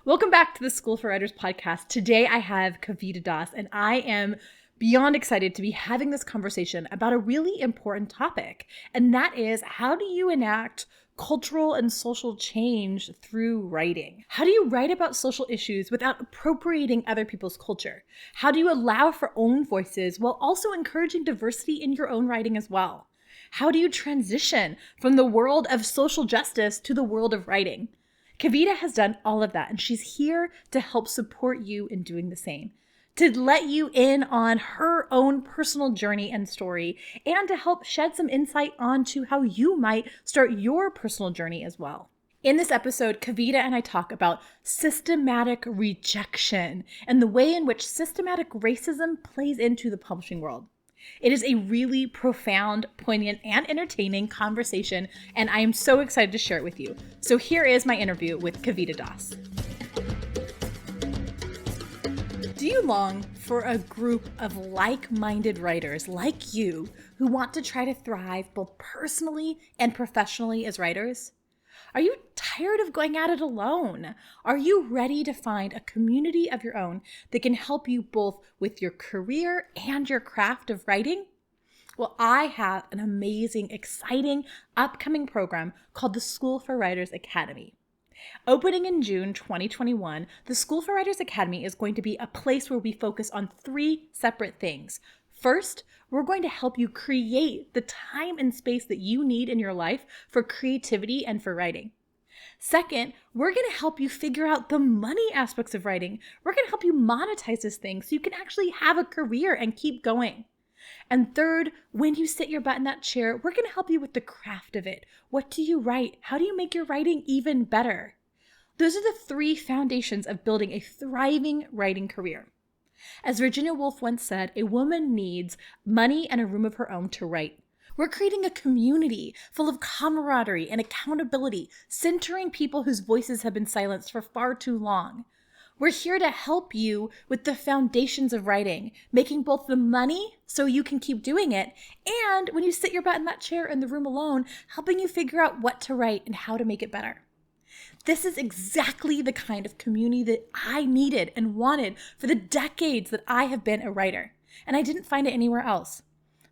Welcome back to the School for Writers podcast. Today I have Kavita Das, and I am beyond excited to be having this conversation about a really important topic, and that is, how do you enact cultural and social change through writing? How do you write about social issues without appropriating other people's culture? How do you allow for own voices while also encouraging diversity in your own writing as well? How do you transition from the world of social justice to the world of writing? Kavita has done all of that, and she's here to help support you in doing the same, to let you in on her own personal journey and story, and to help shed some insight onto how you might start your personal journey as well. In this episode, Kavita and I talk about systematic rejection and the way in which systematic racism plays into the publishing world. It is a really profound, poignant, and entertaining conversation, and I am so excited to share it with you. So here is my interview with Kavita Das. Do you long for a group of like-minded writers like you who want to try to thrive both personally and professionally as writers? Are you tired of going at it alone? Are you ready to find a community of your own that can help you both with your career and your craft of writing? Well, I have an amazing, exciting, upcoming program called the School for Writers Academy. Opening in June 2021, the School for Writers Academy is going to be a place where we focus on three separate things. First, we're going to help you create the time and space that you need in your life for creativity and for writing. Second, we're going to help you figure out the money aspects of writing. We're going to help you monetize this thing so you can actually have a career and keep going. And third, when you sit your butt in that chair, we're going to help you with the craft of it. What do you write? How do you make your writing even better? Those are the three foundations of building a thriving writing career. As Virginia Woolf once said, a woman needs money and a room of her own to write. We're creating a community full of camaraderie and accountability, centering people whose voices have been silenced for far too long. We're here to help you with the foundations of writing, making both the money so you can keep doing it, and when you sit your butt in that chair in the room alone, helping you figure out what to write and how to make it better. This is exactly the kind of community that I needed and wanted for the decades that I have been a writer, and I didn't find it anywhere else.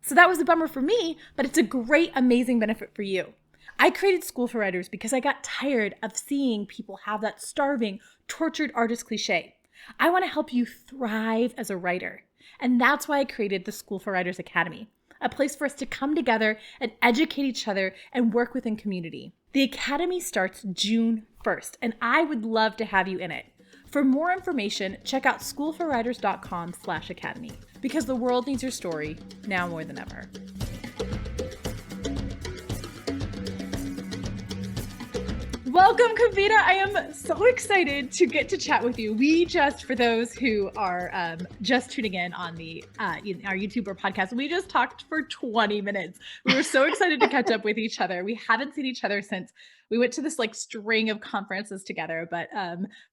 So that was a bummer for me, but it's a great, amazing benefit for you. I created School for Writers because I got tired of seeing people have that starving, tortured artist cliche. I want to help you thrive as a writer, and that's why I created the School for Writers Academy, a place for us to come together and educate each other and work within community. The Academy starts June 1st, and I would love to have you in it. For more information, check out schoolforwriters.com/academy, because the world needs your story now more than ever. Welcome, Kavita. I am so excited to get to chat with you. For those who are just tuning in on our YouTube or podcast, we just talked for 20 minutes. We were so excited to catch up with each other. We haven't seen each other since we went to this string of conferences together, but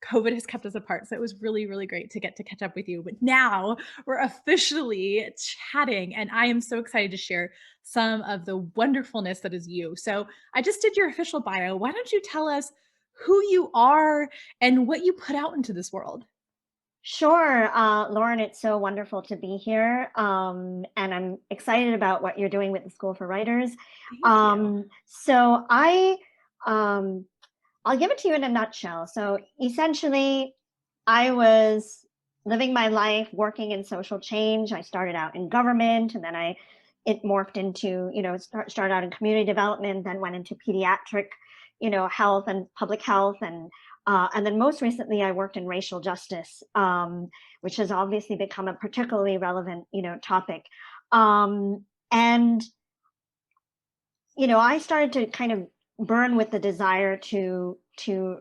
COVID has kept us apart. So it was really, really great to get to catch up with you. But now we're officially chatting, and I am so excited to share some of the wonderfulness that is you. So I just did your official bio. Why don't you tell us who you are and what you put out into this world? Sure, Lauren, it's so wonderful to be here. And I'm excited about what you're doing with the School for Writers. Thank you. So I'll give it to you in a nutshell. So essentially, I was living my life working in social change. I started out in government, and then it morphed into, started out in community development, then went into pediatric, health and public health, and then most recently, I worked in racial justice, which has obviously become a particularly relevant, topic. And I started to kind of burn with the desire to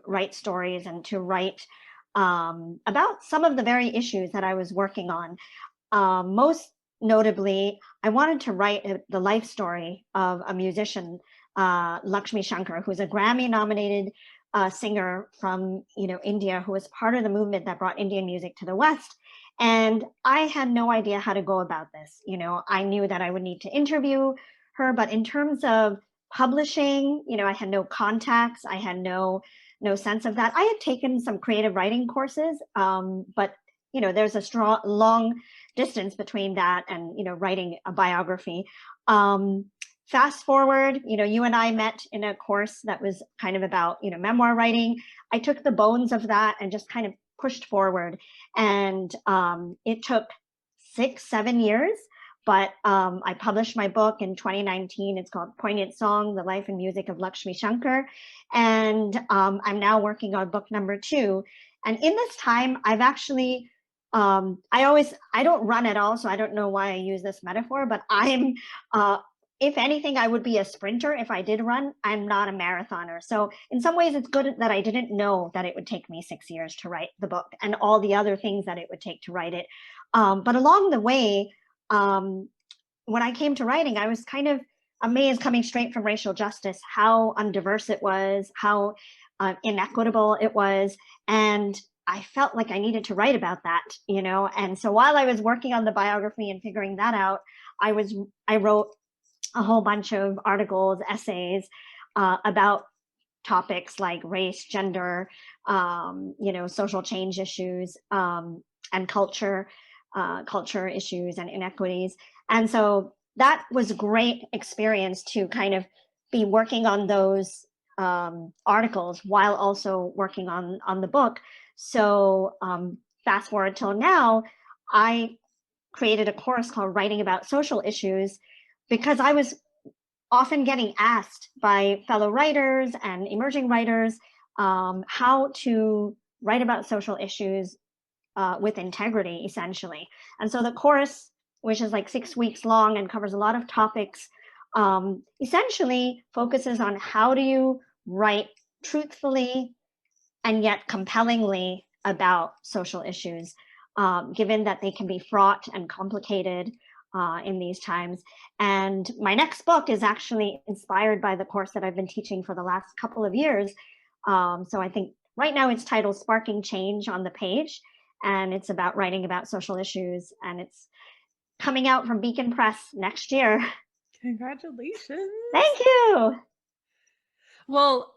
write stories and to write about some of the very issues that I was working on. Most notably, I wanted to write the life story of a musician, Lakshmi Shankar, who's a Grammy-nominated singer from India, who was part of the movement that brought Indian music to the West. And I had no idea how to go about this. I knew that I would need to interview her, but in terms of publishing, I had no contacts, I had no no sense of that. I had taken some creative writing courses, but there's a strong, long distance between that and writing a biography. Fast forward, you and I met in a course that was kind of about memoir writing. I took the bones of that and just kind of pushed forward, and it took 6-7 years. But I published my book in 2019. It's called Poignant Song, The Life and Music of Lakshmi Shankar. And I'm now working on book number 2. And in this time, I've actually, I don't run at all, so I don't know why I use this metaphor, but if anything, I would be a sprinter if I did run. I'm not a marathoner. So in some ways, it's good that I didn't know that it would take me 6 years to write the book and all the other things that it would take to write it. But along the way, when I came to writing, I was kind of amazed, coming straight from racial justice, how undiverse it was, how inequitable it was. And I felt like I needed to write about that, And so while I was working on the biography and figuring that out, I wrote a whole bunch of articles, essays about topics like race, gender, social change issues, and culture issues and inequities. And so that was a great experience to kind of be working on those articles while also working on the book. So fast forward till now, I created a course called Writing About Social Issues, because I was often getting asked by fellow writers and emerging writers how to write about social issues with integrity, essentially. And so the course, which is like 6 weeks long and covers a lot of topics, essentially focuses on how do you write truthfully and yet compellingly about social issues, given that they can be fraught and complicated in these times. And my next book is actually inspired by the course that I've been teaching for the last couple of years. So I think right now it's titled Sparking Change on the Page, and it's about writing about social issues, and it's coming out from Beacon Press next year. Congratulations. Thank you. Well,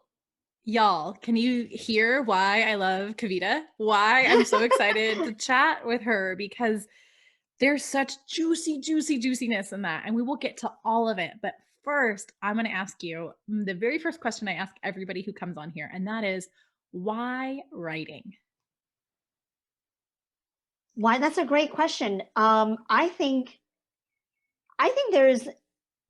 y'all, can you hear why I love Kavita? Why I'm so excited to chat with her, because there's such juiciness in that, and we will get to all of it. But first, I'm going to ask you the very first question I ask everybody who comes on here, and that is, why writing? Why? That's a great question. I think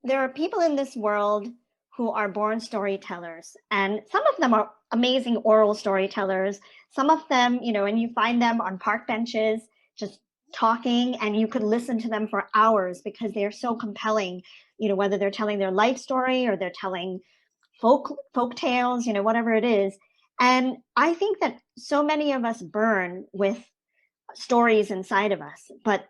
there are people in this world who are born storytellers, and some of them are amazing oral storytellers. Some of them, and you find them on park benches just talking, and you could listen to them for hours because they are so compelling, whether they're telling their life story or they're telling folk tales, whatever it is. And I think that so many of us burn with stories inside of us, but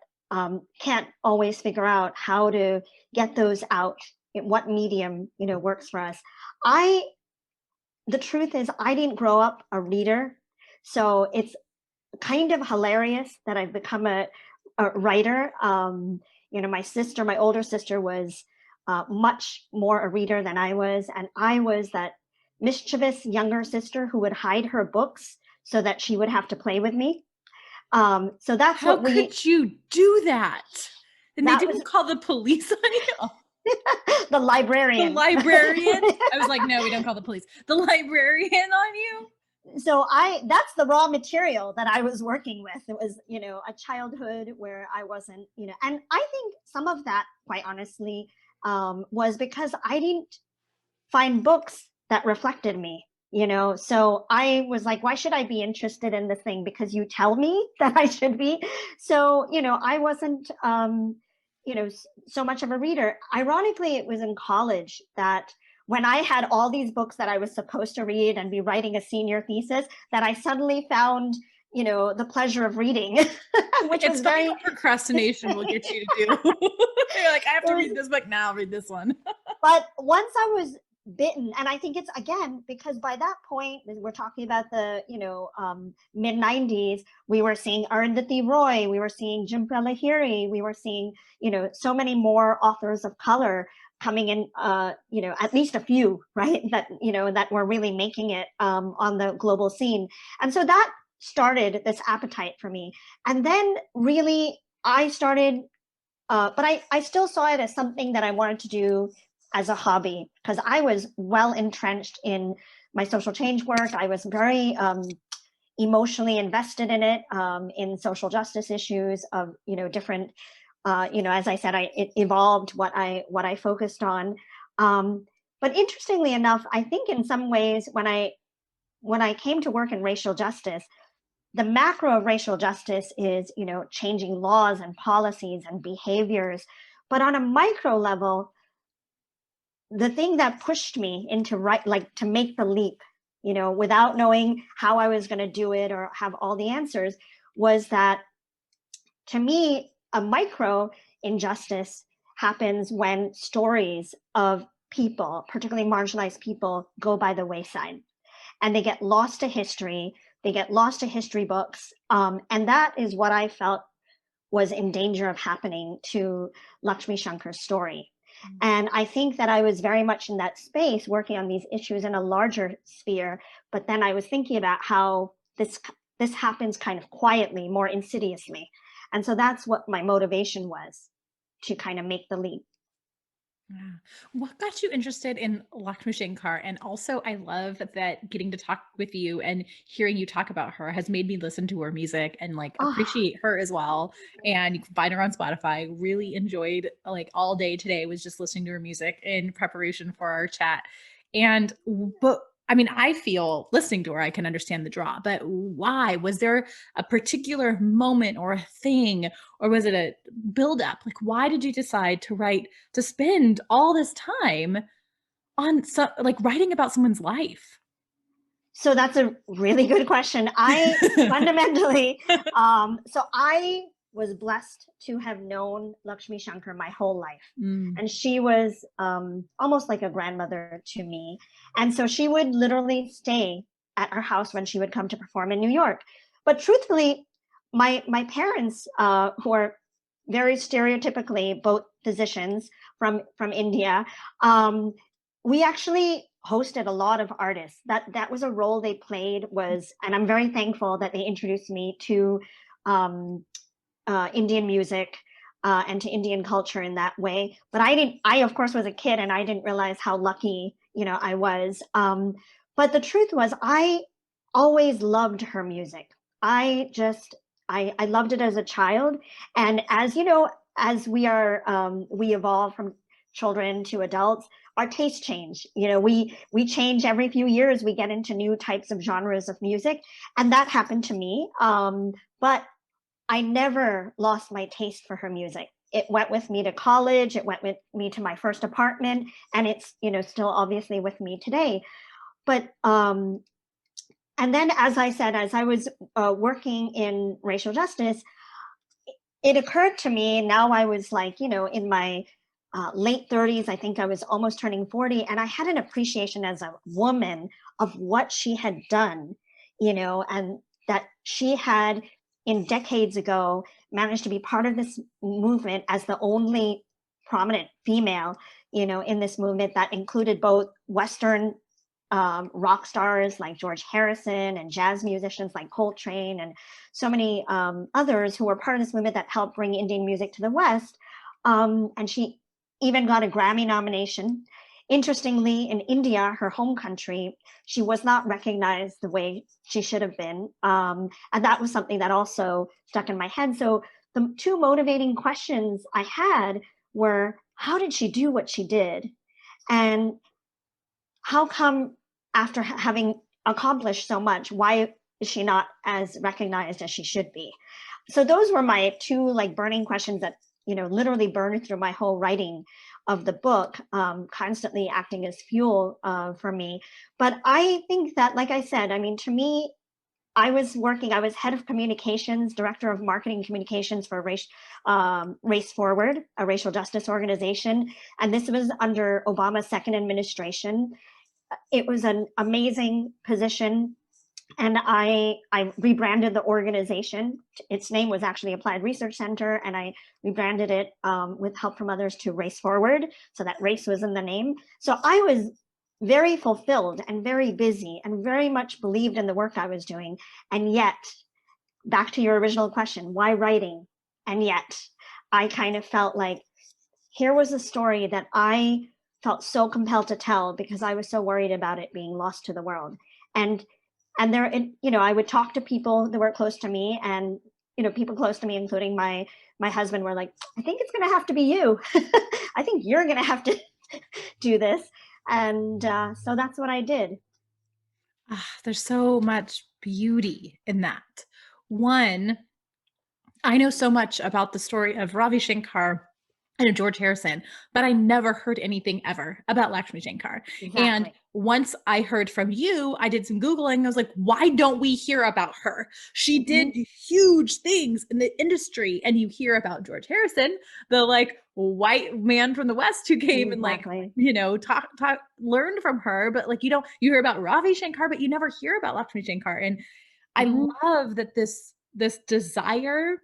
can't always figure out how to get those out, in what medium works for us. The truth is, I didn't grow up a reader, so it's kind of hilarious that I've become a writer. My older sister was much more a reader than I was, and I was that mischievous younger sister who would hide her books so that she would have to play with me. So that's How could you do that? And they didn't call the police on you? The librarian. The librarian? I was like, no, we don't call the police. The librarian on you? So that's the raw material that I was working with. It was, a childhood where I wasn't, and I think some of that, quite honestly, was because I didn't find books that reflected me. So I was like, why should I be interested in this thing? Because you tell me that I should be. So, I wasn't, so much of a reader. Ironically, it was in college that when I had all these books that I was supposed to read and be writing a senior thesis, that I suddenly found, the pleasure of reading, which it's funny what procrastination will get you to do. You're like, I have to read this book now, read this one. But once I was bitten, and I think it's, again, because by that point, we're talking about the mid 90s, we were seeing Arundhati Roy, we were seeing Jhumpa Lahiri, we were seeing so many more authors of color coming in, at least a few, right, that were really making it on the global scene. And so that started this appetite for me. And then really I started, but I still saw it as something that I wanted to do as a hobby, because I was well entrenched in my social change work. I was very emotionally invested in it, in social justice issues of different. As I said, it evolved what I focused on. But interestingly enough, I think in some ways when I came to work in racial justice, the macro of racial justice is changing laws and policies and behaviors, but on a micro level, the thing that pushed me into to make the leap, without knowing how I was going to do it or have all the answers, was that, to me, a micro injustice happens when stories of people, particularly marginalized people, go by the wayside and they get lost to history. They get lost to history books. And that is what I felt was in danger of happening to Lakshmi Shankar's story. And I think that I was very much in that space working on these issues in a larger sphere. But then I was thinking about how this happens kind of quietly, more insidiously. And so that's what my motivation was, to kind of make the leap. Yeah. What got you interested in Lakshmi Shankar? And also, I love that getting to talk with you and hearing you talk about her has made me listen to her music and like Oh, appreciate her as well. And you can find her on Spotify. Really enjoyed like all day today was just listening to her music in preparation for our chat. And but I mean, I feel listening to her, I can understand the draw, but why? Was there a particular moment or a thing, or was it a buildup? Like, why did you decide to spend all this time on like writing about someone's life? so that's a really good question. I fundamentally, so I was blessed to have known Lakshmi Shankar my whole life. Mm. And she was almost like a grandmother to me. And so she would literally stay at our house when she would come to perform in New York. But truthfully, my parents, who are very stereotypically both physicians from India, we actually hosted a lot of artists. That was a role they played, was, and I'm very thankful that they introduced me to um, Indian music, and to Indian culture in that way. But I of course was a kid and I didn't realize how lucky, I was. But the truth was, I always loved her music. I loved it as a child. And as you know, as we evolve from children to adults, our tastes change. We change every few years. We get into new types of genres of music, and that happened to me. But I never lost my taste for her music. It went with me to college. It went with me to my first apartment, and it's still obviously with me today. But and then, as I said, as I was working in racial justice, it occurred to me. Now I was like in my late 30s. I think I was almost turning 40, and I had an appreciation as a woman of what she had done, and that she had, in decades ago, managed to be part of this movement as the only prominent female, in this movement that included both Western rock stars like George Harrison and jazz musicians like Coltrane and so many others who were part of this movement that helped bring Indian music to the West. And she even got a Grammy nomination. Interestingly, in India, her home country, she was not recognized the way she should have been. And that was something that also stuck in my head. So the two motivating questions I had were, how did she do what she did? And how come, after having accomplished so much, why is she not as recognized as she should be? So those were my two like burning questions that literally burned through my whole writing of the book, constantly acting as fuel for me. But I think that, like I said, I mean, to me, I was head of communications, director of marketing communications for Race Forward, a racial justice organization. And this was under Obama's second administration. It was an amazing position. And I rebranded the organization. Its name was actually Applied Research Center, and I rebranded it with help from others to Race Forward, so that race was in the name. So I was very fulfilled and very busy and very much believed in the work I was doing. And yet, back to your original question, why writing? And yet, I kind of felt like here was a story that I felt so compelled to tell because I was so worried about it being lost to the world. And and there, I would talk to people that were close to me, and people close to me, including my husband, were like, I think it's going to have to be you. I think you're going to have to do this. And so that's what I did. There's so much beauty in that. One, I know so much about the story of Ravi Shankar and of George Harrison, but I never heard anything ever about Lakshmi Shankar. And Exactly. once I heard from you, I did some Googling. I was like, why don't we hear about her? She did Mm-hmm. huge things in the industry. And you hear about George Harrison, the like white man from the West who came and like, Exactly. learned from her. But like, you hear about Ravi Shankar, but you never hear about Lakshmi Shankar. And I Mm-hmm. love that this desire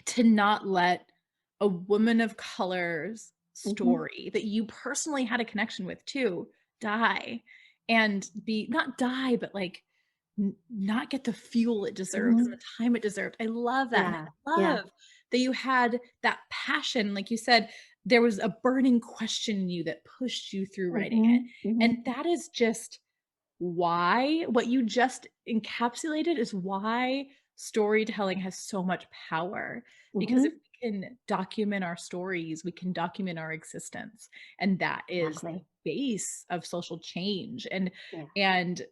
to not let a woman of color's Mm-hmm. story that you personally had a connection with too die and be not die, but like not get the fuel it deserved and Mm-hmm. the time it deserved. I love that. And Yeah. I Yeah. love that you had that passion. Like you said, there was a burning question in you that pushed you through writing Mm-hmm. it. Mm-hmm. And that is just why what you just encapsulated is why storytelling has so much power, because if Mm-hmm. we can document our stories, we can document our existence, and that is the Exactly. base of social change. and Yeah. and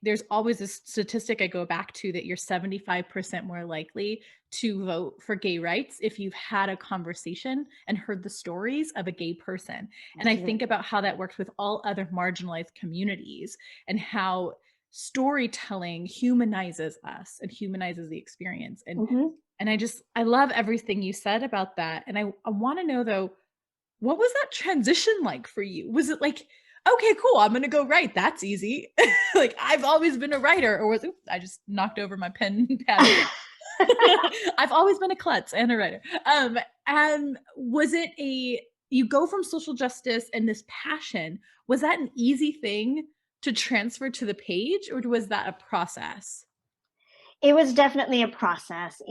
there's always this statistic I go back to that you're 75% more likely to vote for gay rights if you've had a conversation and heard the stories of a gay person. And I think Absolutely. about how that works with all other marginalized communities and how storytelling humanizes us and humanizes the experience. and Mm-hmm. and I love everything you said about that. And I want to know though, what was that transition like for you? Was it like, okay, cool, I'm gonna go write. That's easy. Like I've always been a writer, or was it, I just knocked over my pen pad again. I've always been a klutz and a writer. And was it you go from social justice and this passion, was that an easy thing to transfer to the page, or was that a process? It was definitely a process.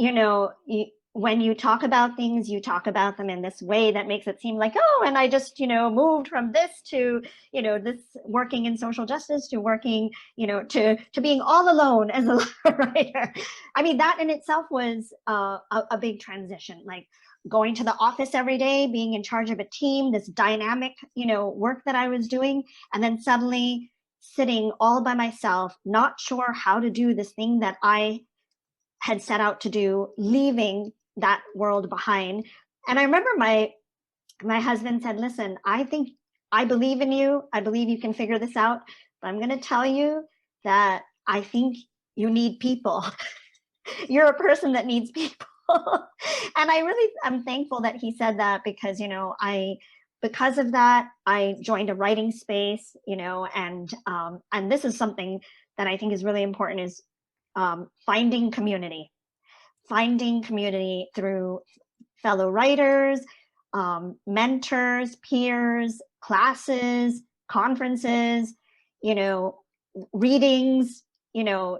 When you talk about things, you talk about them in this way that makes it seem like, oh, and I just, moved from this to, this working in social justice to working, to being all alone as a writer. I mean, that in itself was a big transition, like going to the office every day, being in charge of a team, this dynamic, work that I was doing, and then suddenly sitting all by myself, not sure how to do this thing that I had set out to do, leaving that world behind. And I remember my husband said, "Listen, I believe in you. I believe you can figure this out. But I'm going to tell you that I think you need people. You're a person that needs people." And I'm thankful that he said that because because of that I joined a writing space, and this is something that I think is really important is finding community through fellow writers, mentors, peers, classes, conferences, you know, readings,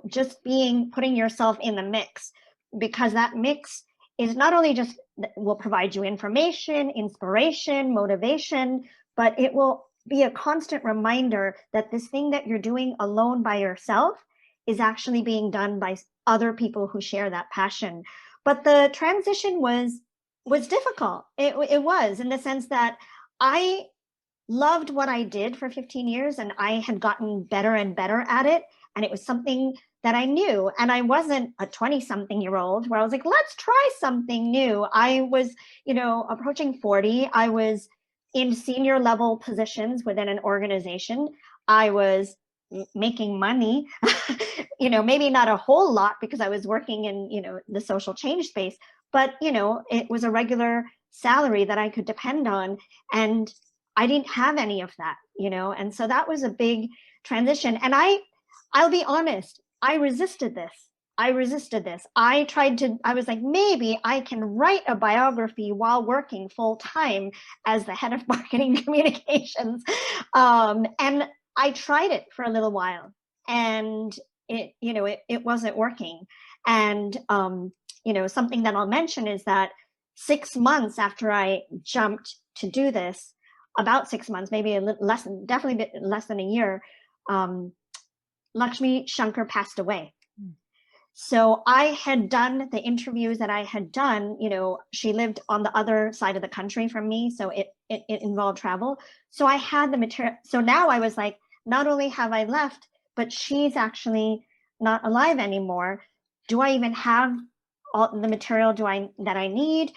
just putting yourself in the mix, because that mix is not only just will provide you information, inspiration, motivation, but it will be a constant reminder that this thing that you're doing alone by yourself is actually being done by other people who share that passion. But the transition was difficult. It was, in the sense that I loved what I did for 15 years and I had gotten better and better at it. And it was something that I knew. And I wasn't a 20-something-year-old where I was like, let's try something new. I was, approaching 40. I was in senior level positions within an organization. I was making money, maybe not a whole lot because I was working in, the social change space, but, it was a regular salary that I could depend on. And I didn't have any of that, and so that was a big transition. And I'll be honest, I resisted this. I was like, maybe I can write a biography while working full time as the head of marketing communications. And I tried it for a little while, and it wasn't working. And, something that I'll mention is that 6 months after I jumped to do this, about 6 months, maybe a little less, definitely less than a year, Lakshmi Shankar passed away. So I had done the interviews that I had done. She lived on the other side of the country from me, so it involved travel. So I had the material. So now I was like, not only have I left, but she's actually not alive anymore. Do I even have all the material that I need?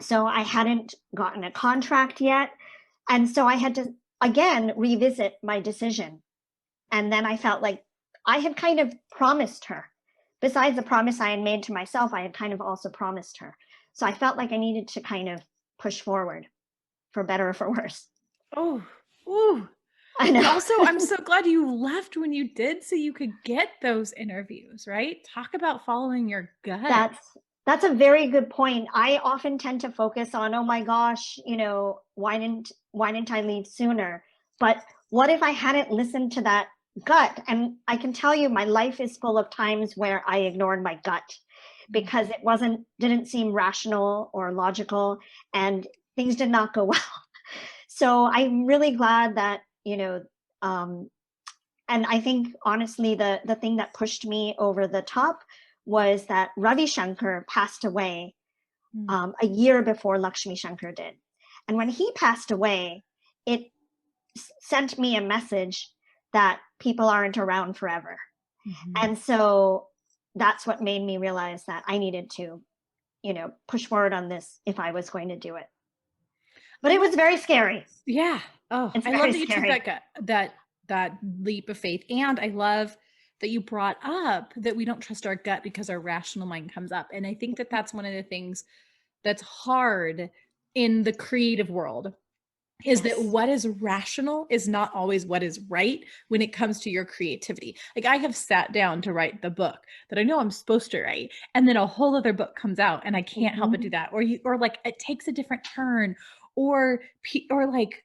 So I hadn't gotten a contract yet. And so I had to, again, revisit my decision. And then I felt like I had kind of promised her. Besides the promise I had made to myself, I had kind of also promised her. So I felt like I needed to kind of push forward, for better or for worse. Oh, ooh. I know. And also, I'm so glad you left when you did so you could get those interviews, right? Talk about following your gut. That's a very good point. I often tend to focus on, oh my gosh, why didn't I leave sooner? But what if I hadn't listened to that gut? And I can tell you, my life is full of times where I ignored my gut because it didn't seem rational or logical, and things did not go well. So I'm really glad that, and I think honestly, the thing that pushed me over the top was that Ravi Shankar passed away a year before Lakshmi Shankar did. And when he passed away, it sent me a message that people aren't around forever. And so that's what made me realize that I needed to, push forward on this if I was going to do it. But it was very scary. Yeah. Oh, It's I very love that you took scary. that leap of faith. And I love that you brought up that we don't trust our gut because our rational mind comes up. And I think that that's one of the things that's hard in the creative world is that what is rational is not always what is right when it comes to your creativity. Like I have sat down to write the book that I know I'm supposed to write, and then a whole other book comes out and I can't help but do that. Or like it takes a different turn, or like,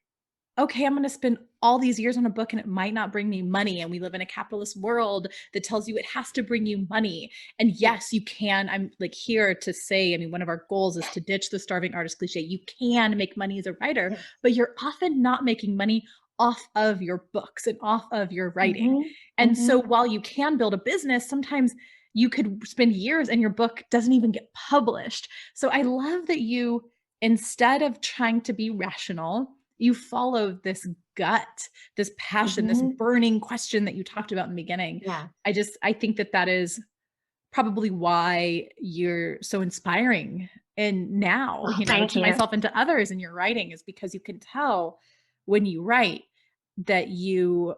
okay, I'm going to spend all these years on a book and it might not bring me money. And we live in a capitalist world that tells you it has to bring you money. And yes, you can. I'm like here to say, I mean, one of our goals is to ditch the starving artist cliche. You can make money as a writer, but you're often not making money off of your books and off of your writing. And so while you can build a business, sometimes you could spend years and your book doesn't even get published. So I love that you, instead of trying to be rational, you follow this gut, this passion, this burning question that you talked about in the beginning. Yeah. I think that is probably why you're so inspiring. And now, to myself and to others in your writing is because you can tell when you write that you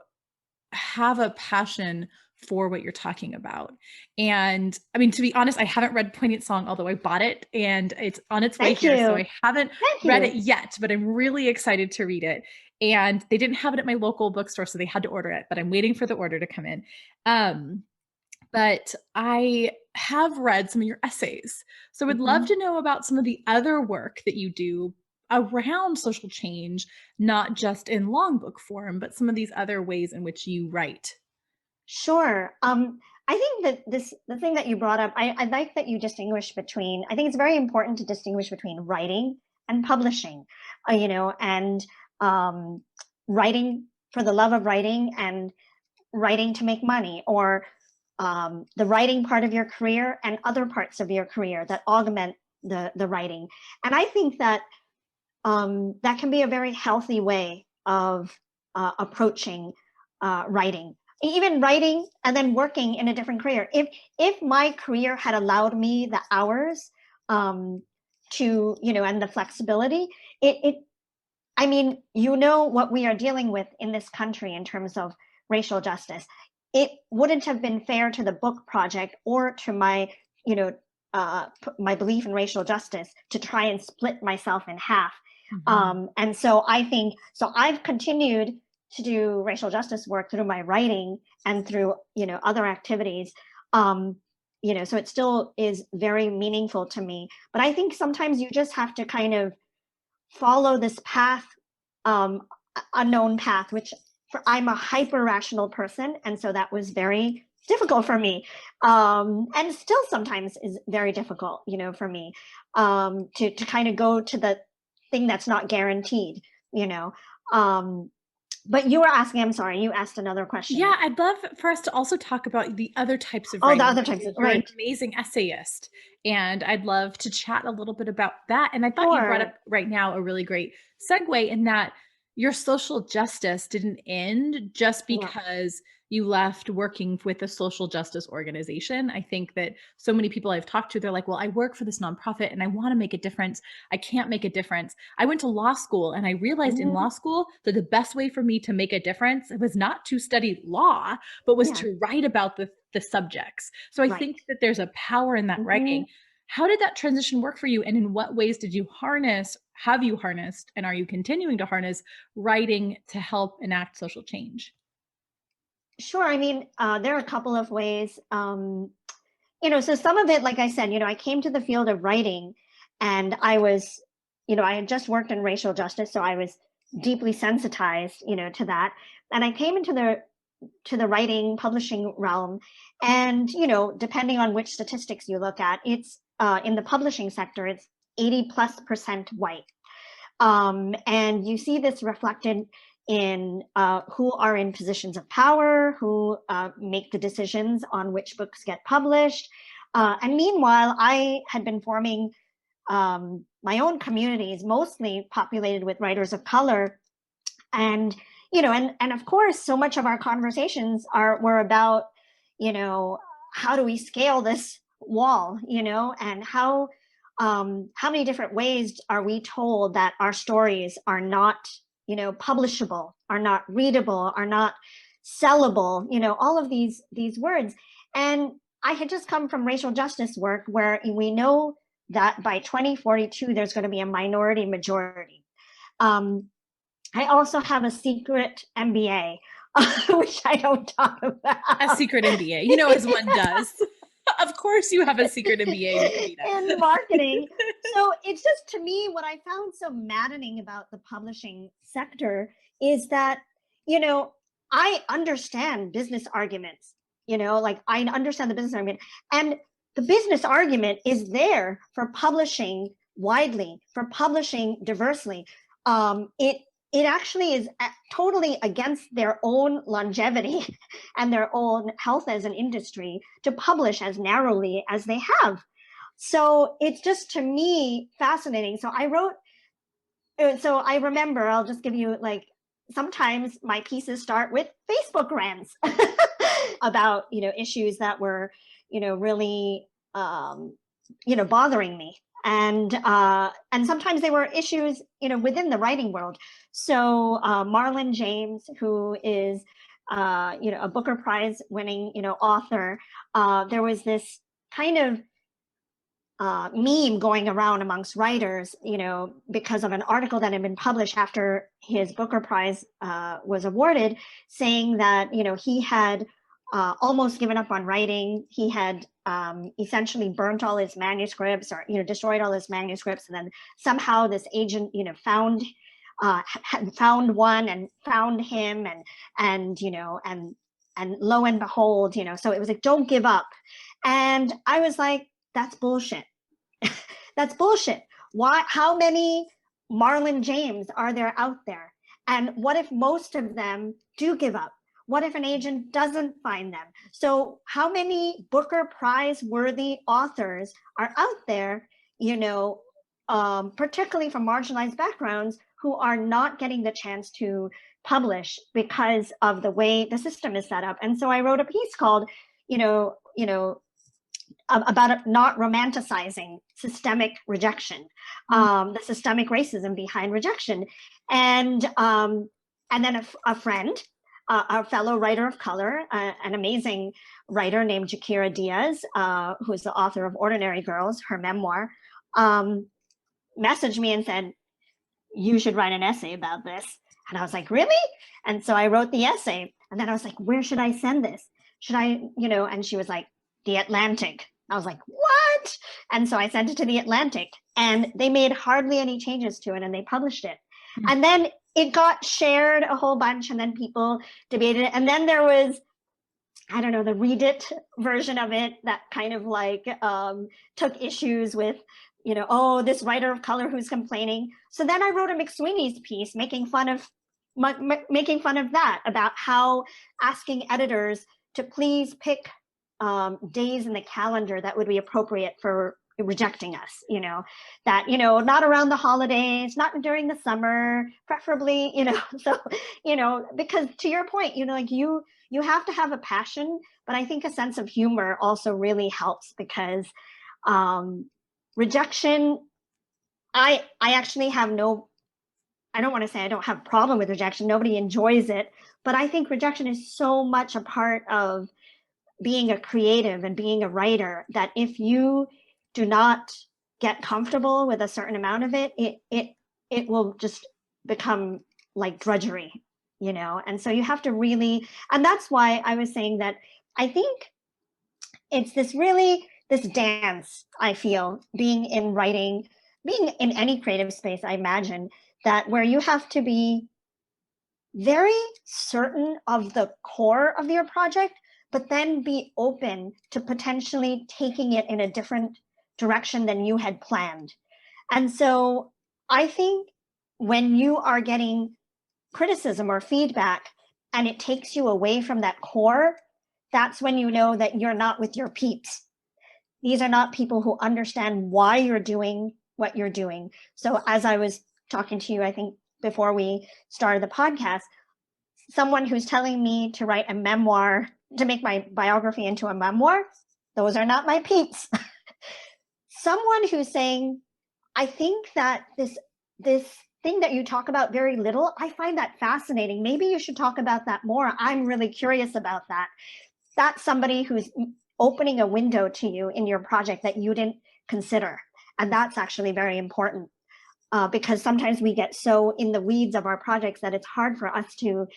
have a passion for what you're talking about. And I mean, to be honest, I haven't read Poignant Song, although I bought it and it's on its way here. So I haven't read it yet, but I'm really excited to read it. And they didn't have it at my local bookstore, so they had to order it, but I'm waiting for the order to come in. But I have read some of your essays. So I would love to know about some of the other work that you do around social change, not just in long book form, but some of these other ways in which you write. Sure. I think that the thing that you brought up, I like that you distinguish between, I think it's very important to distinguish between writing and publishing, and writing for the love of writing and writing to make money, or the writing part of your career and other parts of your career that augment the writing. And I think that that can be a very healthy way of approaching writing, even writing and then working in a different career. If my career had allowed me the hours to, and the flexibility, I mean, what we are dealing with in this country in terms of racial justice. It wouldn't have been fair to the book project or to my, my belief in racial justice to try and split myself in half. And so I think, so I've continued to do racial justice work through my writing and through, other activities. So it still is very meaningful to me. But I think sometimes you just have to kind of follow this path, unknown path, which I'm a hyper rational person. And so that was very difficult for me. And still sometimes is very difficult, for me, to kind of go to the thing that's not guaranteed, you know. But you were asking, I'm sorry, you asked another question. Yeah, I'd love for us to also talk about the other types of Oh, writing. the other types, You're an right. amazing essayist, and I'd love to chat a little bit about that. And I thought you brought Sure. up right now a really great segue in that your social justice didn't end just No. because you left working with a social justice organization. I think that so many people I've talked to, they're like, well, I work for this nonprofit and I want to make a difference. I can't make a difference. I went to law school and I realized in law school that the best way for me to make a difference was not to study law, but was Yeah. to write about the subjects. So I Right. think that there's a power in that writing. How did that transition work for you? And in what ways did you have you harnessed, and are you continuing to harness writing to help enact social change? Sure. I mean, there are a couple of ways. So some of it, like I said, I came to the field of writing and I was, I had just worked in racial justice, so I was deeply sensitized, to that. And I came into the writing publishing realm, and depending on which statistics you look at, it's in the publishing sector, it's 80+% white. And you see this reflected in who are in positions of power, who make the decisions on which books get published. And meanwhile, I had been forming my own communities, mostly populated with writers of color. And, and of course, so much of our conversations were about, how do we scale this wall, and how many different ways are we told that our stories are not, publishable, are not readable, are not sellable, all of these words. And I had just come from racial justice work where we know that by 2042 there's going to be a minority majority. I also have a secret MBA, which I don't talk about. A secret MBA, as one does. Of course, you have a secret MBA, Kavita. In marketing. So it's just, to me, what I found so maddening about the publishing sector is that, I understand business arguments, like I understand the business argument. And the business argument is there for publishing widely, for publishing diversely. It actually is totally against their own longevity and their own health as an industry to publish as narrowly as they have. So it's just, to me, fascinating. So I remember, I'll just give you, like, sometimes my pieces start with Facebook rants about, issues that were, really, bothering me. And sometimes they were issues, within the writing world. So Marlon James, who is, a Booker Prize winning, author, there was this kind of meme going around amongst writers, because of an article that had been published after his Booker Prize was awarded, saying that, he had almost given up on writing. He had essentially burnt all his manuscripts, or, destroyed all his manuscripts. And then somehow this agent, had found one and found him, and lo and behold, so it was like, don't give up. And I was like, that's bullshit. That's bullshit. Why? How many Marlon James are there out there? And what if most of them do give up? What if an agent doesn't find them? So how many Booker Prize worthy authors are out there, particularly from marginalized backgrounds, who are not getting the chance to publish because of the way the system is set up? And so I wrote a piece called, about not romanticizing systemic rejection, the systemic racism behind rejection. And then a friend, a fellow writer of color, an amazing writer named Jakira Diaz, who's the author of Ordinary Girls, her memoir, messaged me and said, you should write an essay about this. And I was like, really? And so I wrote the essay. And then I was like, where should I send this? Should I, and she was like, The Atlantic. I was like, what? And so I sent it to The Atlantic, and they made hardly any changes to it, and they published it. And then it got shared a whole bunch, and then people debated it. And then there was, I don't know, the Read It version of it that kind of like took issues with, oh, this writer of color who's complaining. So then I wrote a McSweeney's piece making fun of that, about how asking editors to please pick days in the calendar that would be appropriate for rejecting us, that, not around the holidays, not during the summer, preferably, so, because to your point, like you have to have a passion, but I think a sense of humor also really helps, because rejection, I actually have I don't want to say I don't have a problem with rejection. Nobody enjoys it, but I think rejection is so much a part of being a creative and being a writer, that if you do not get comfortable with a certain amount of it, it will just become like drudgery, and so you have to really, and that's why I was saying that I think it's this dance, I feel, being in writing, being in any creative space, I imagine, that where you have to be very certain of the core of your project, but then be open to potentially taking it in a different direction than you had planned. And so I think when you are getting criticism or feedback and it takes you away from that core, that's when you know that you're not with your peeps. These are not people who understand why you're doing what you're doing. So as I was talking to you, I think before we started the podcast, someone who's telling me to write a memoir, to make my biography into a memoir, those are not my peeps. Someone who's saying, I think that this thing that you talk about very little, I find that fascinating. Maybe you should talk about that more. I'm really curious about that. That's somebody who's opening a window to you in your project that you didn't consider. And that's actually very important, because sometimes we get so in the weeds of our projects that it's hard for us to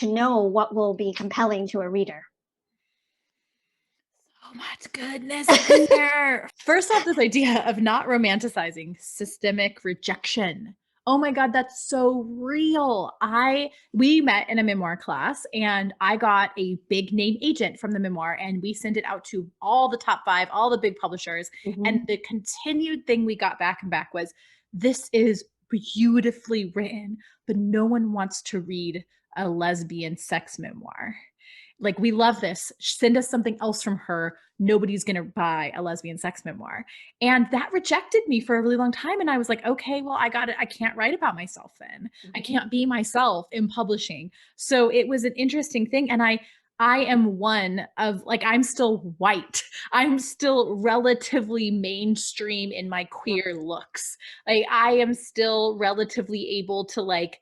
know what will be compelling to a reader. So much goodness here. First off, this idea of not romanticizing systemic rejection. Oh my God, that's so real. We met in a memoir class, and I got a big name agent from the memoir, and we sent it out to all the top 5, all the big publishers. Mm-hmm. And the continued thing we got back and back was, this is beautifully written, but no one wants to read a lesbian sex memoir. Like, we love this. Send us something else from her. Nobody's going to buy a lesbian sex memoir. And that rejected me for a really long time. And I was like, okay, well, I got it. I can't write about myself then. I can't be myself in publishing. So it was an interesting thing. And I am one of, like, I'm still white. I'm still relatively mainstream in my queer looks. Like, I am still relatively able to, like,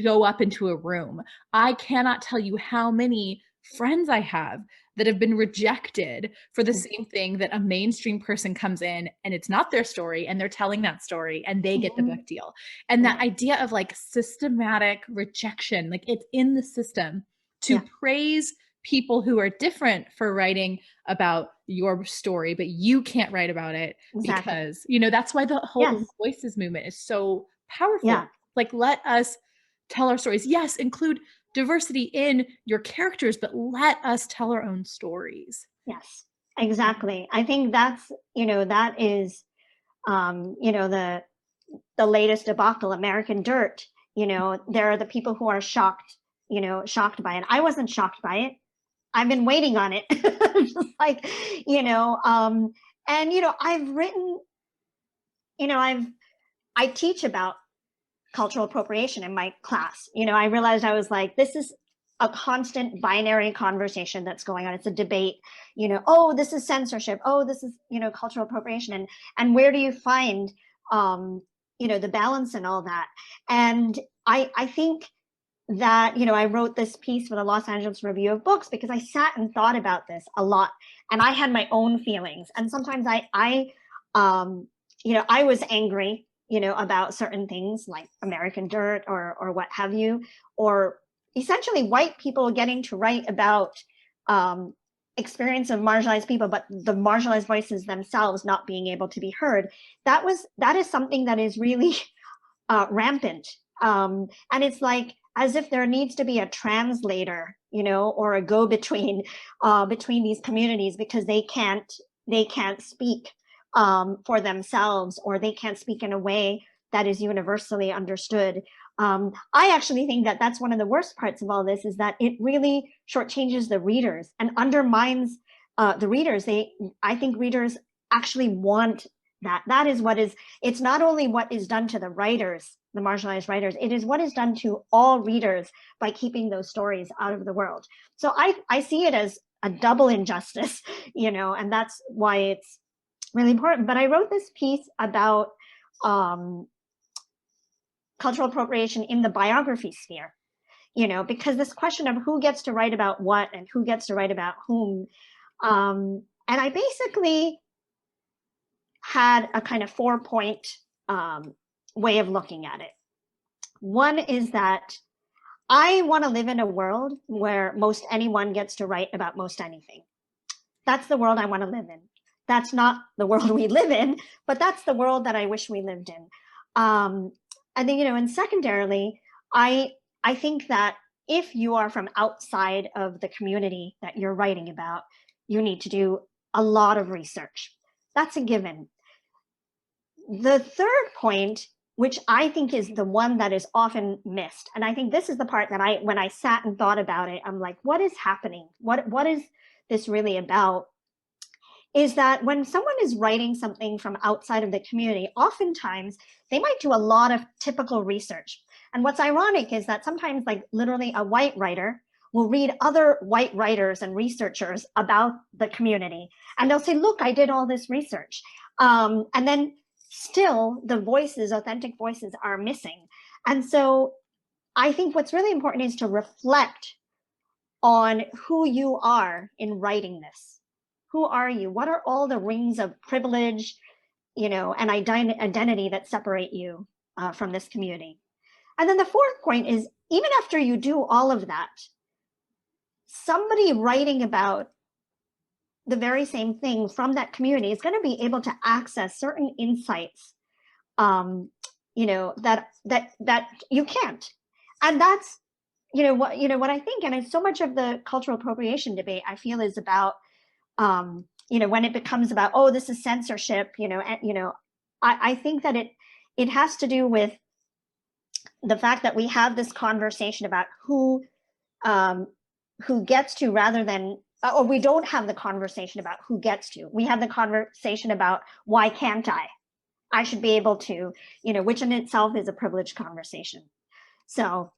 go up into a room. I cannot tell you how many friends I have that have been rejected for the same thing, that a mainstream person comes in and it's not their story and they're telling that story and they get the book deal. And that idea of like systematic rejection, like it's in the system to praise people who are different for writing about your story, but you can't write about it because, that's why the whole voices movement is so powerful. Like, let us tell our stories. Yes, include diversity in your characters, but let us tell our own stories. Yes, exactly. I think that's, that is, the latest debacle, American Dirt. There are the people who are shocked by it. I wasn't shocked by it. I've been waiting on it. Just like, and, I've written, I teach about cultural appropriation in my class. I realized I was like, this is a constant binary conversation that's going on. It's a debate, oh, this is censorship. Oh, this is, cultural appropriation. And where do you find, the balance and all that? And I think that, I wrote this piece for the Los Angeles Review of Books because I sat and thought about this a lot, and I had my own feelings. And sometimes I was angry about certain things like American Dirt or what have you, or essentially white people getting to write about experience of marginalized people, but the marginalized voices themselves not being able to be heard. That is something that is really rampant. And it's like as if there needs to be a translator, or a go-between between these communities, because they can't speak for themselves, or they can't speak in a way that is universally understood. I actually think that that's one of the worst parts of all this, is that it really shortchanges the readers and undermines the readers. I think readers actually want that. That is what is, it's not only what is done to the writers, the marginalized writers, it is what is done to all readers by keeping those stories out of the world. So I see it as a double injustice, and that's why it's really important. But I wrote this piece about cultural appropriation in the biography sphere, because this question of who gets to write about what and who gets to write about whom. And I basically had a kind of 4-point way of looking at it. One is that I want to live in a world where most anyone gets to write about most anything. That's the world I want to live in. That's not the world we live in, but that's the world that I wish we lived in. And then, and secondarily, I think that if you are from outside of the community that you're writing about, you need to do a lot of research. That's a given. The third point, which I think is the one that is often missed, and I think this is the part that when I sat and thought about it, I'm like, what is happening? What is this really about? Is that when someone is writing something from outside of the community, oftentimes they might do a lot of typical research. And what's ironic is that sometimes, like literally a white writer will read other white writers and researchers about the community, and they'll say, look, I did all this research. And then still the voices, authentic voices, are missing. And so I think what's really important is to reflect on who you are in writing this. Who are you? What are all the rings of privilege, and identity that separate you from this community? And then the fourth point is, even after you do all of that, somebody writing about the very same thing from that community is going to be able to access certain insights, that you can't. And that's, what I think. And so much of the cultural appropriation debate, I feel, is about, when it becomes about, oh, this is censorship, I think that it has to do with the fact that we have this conversation about who gets to, rather than, or we don't have the conversation about who gets to. We have the conversation about, why can't I? I should be able to, which in itself is a privileged conversation. So,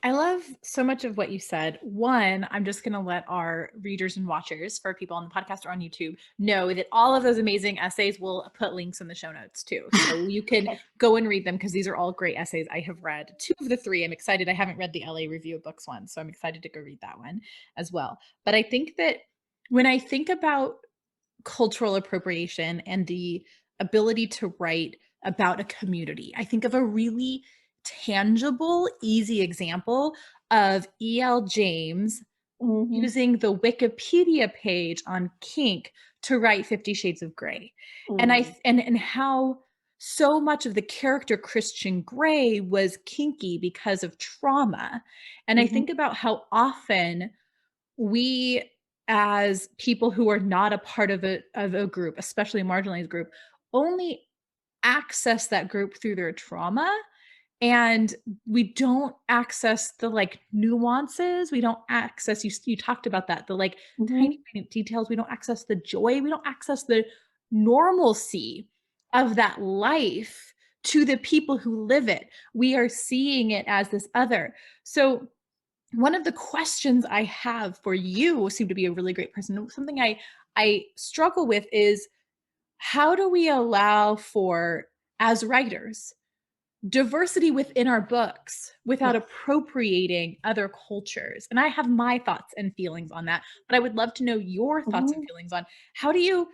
I love so much of what you said. One, I'm just going to let our readers and watchers, for people on the podcast or on YouTube, know that all of those amazing essays, will put links in the show notes too. So you can okay. go and read them, because these are all great essays. I have read 2 of the 3. I'm excited. I haven't read the LA Review of Books one, so I'm excited to go read that one as well. But I think that when I think about cultural appropriation and the ability to write about a community, I think of a really tangible, easy example of E.L. James using the Wikipedia page on kink to write 50 Shades of Grey. And and how so much of the character Christian Grey was kinky because of trauma. And I think about how often we, as people who are not a part of a group, especially a marginalized group, only access that group through their trauma, and we don't access the nuances. We don't access, you talked about that, the tiny details. We don't access the joy. We don't access the normalcy of that life to the people who live it. We are seeing it as this other. So one of the questions I have for you, who seem to be a really great person, something I struggle with, is how do we allow for, as writers, diversity within our books without appropriating other cultures? And I have my thoughts and feelings on that, but I would love to know your thoughts and feelings on, how do you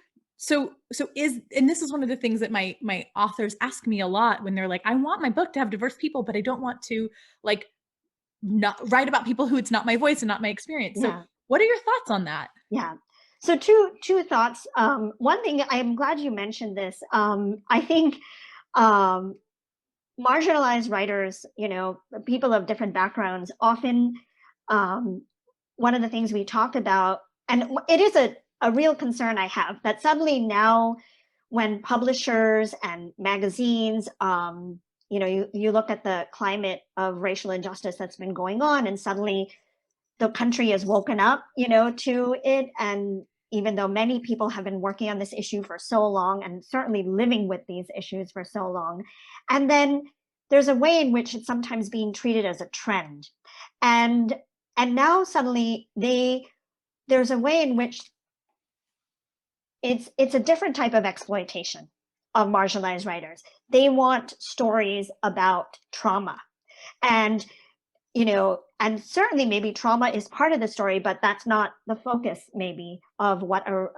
And this is one of the things that my authors ask me a lot when they're like, I want my book to have diverse people, but I don't want to like not write about people who it's not my voice and not my experience. So Yeah. what are your thoughts on that? Yeah. So two thoughts. One thing, I'm glad you mentioned this. I think um, marginalized writers, people of different backgrounds, often one of the things we talk about, and it is a real concern I have, that suddenly now when publishers and magazines, you look at the climate of racial injustice that's been going on, and suddenly the country has woken up, to it. And even though many people have been working on this issue for so long and certainly living with these issues for so long, and then there's a way in which it's sometimes being treated as a trend. And now suddenly there's a way in which it's a different type of exploitation of marginalized writers. They want stories about trauma. And and certainly maybe trauma is part of the story, but that's not the focus maybe of what a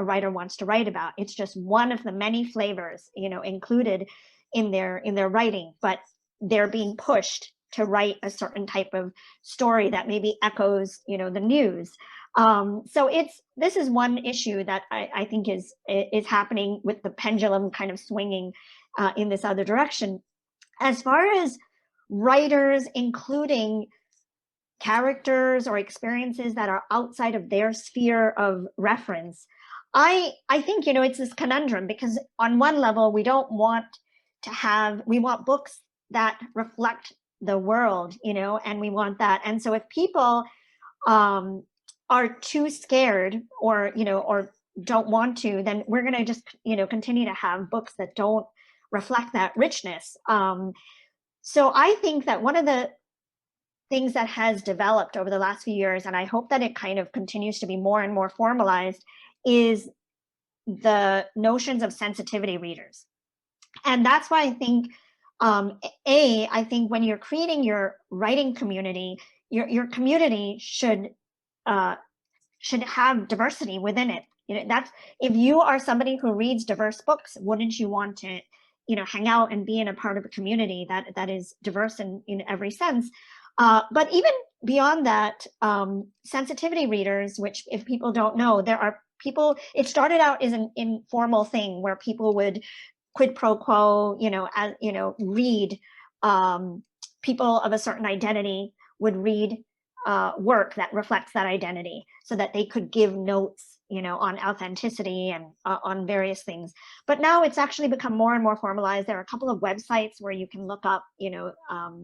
writer wants to write about. It's just one of the many flavors, included in their writing, but they're being pushed to write a certain type of story that maybe echoes, the news. So this is one issue that I think is happening, with the pendulum kind of swinging in this other direction. As far as writers including characters or experiences that are outside of their sphere of reference, I think, it's this conundrum, because on one level we want books that reflect the world, and we want that. And so if people are too scared, or don't want to, then we're going to just, continue to have books that don't reflect that richness. So I think that one of the things that has developed over the last few years, and I hope that it kind of continues to be more and more formalized, is the notions of sensitivity readers. And that's why I think, I think when you're creating your writing community, your community should have diversity within it. That's, if you are somebody who reads diverse books, wouldn't you want to, hang out and be in a part of a community that is diverse in every sense? But even beyond that, sensitivity readers, which, if people don't know, there are people, it started out as an informal thing where people would quid pro quo, read, people of a certain identity would read work that reflects that identity, so that they could give notes, on authenticity and on various things. But now it's actually become more and more formalized. There are a couple of websites where you can look up,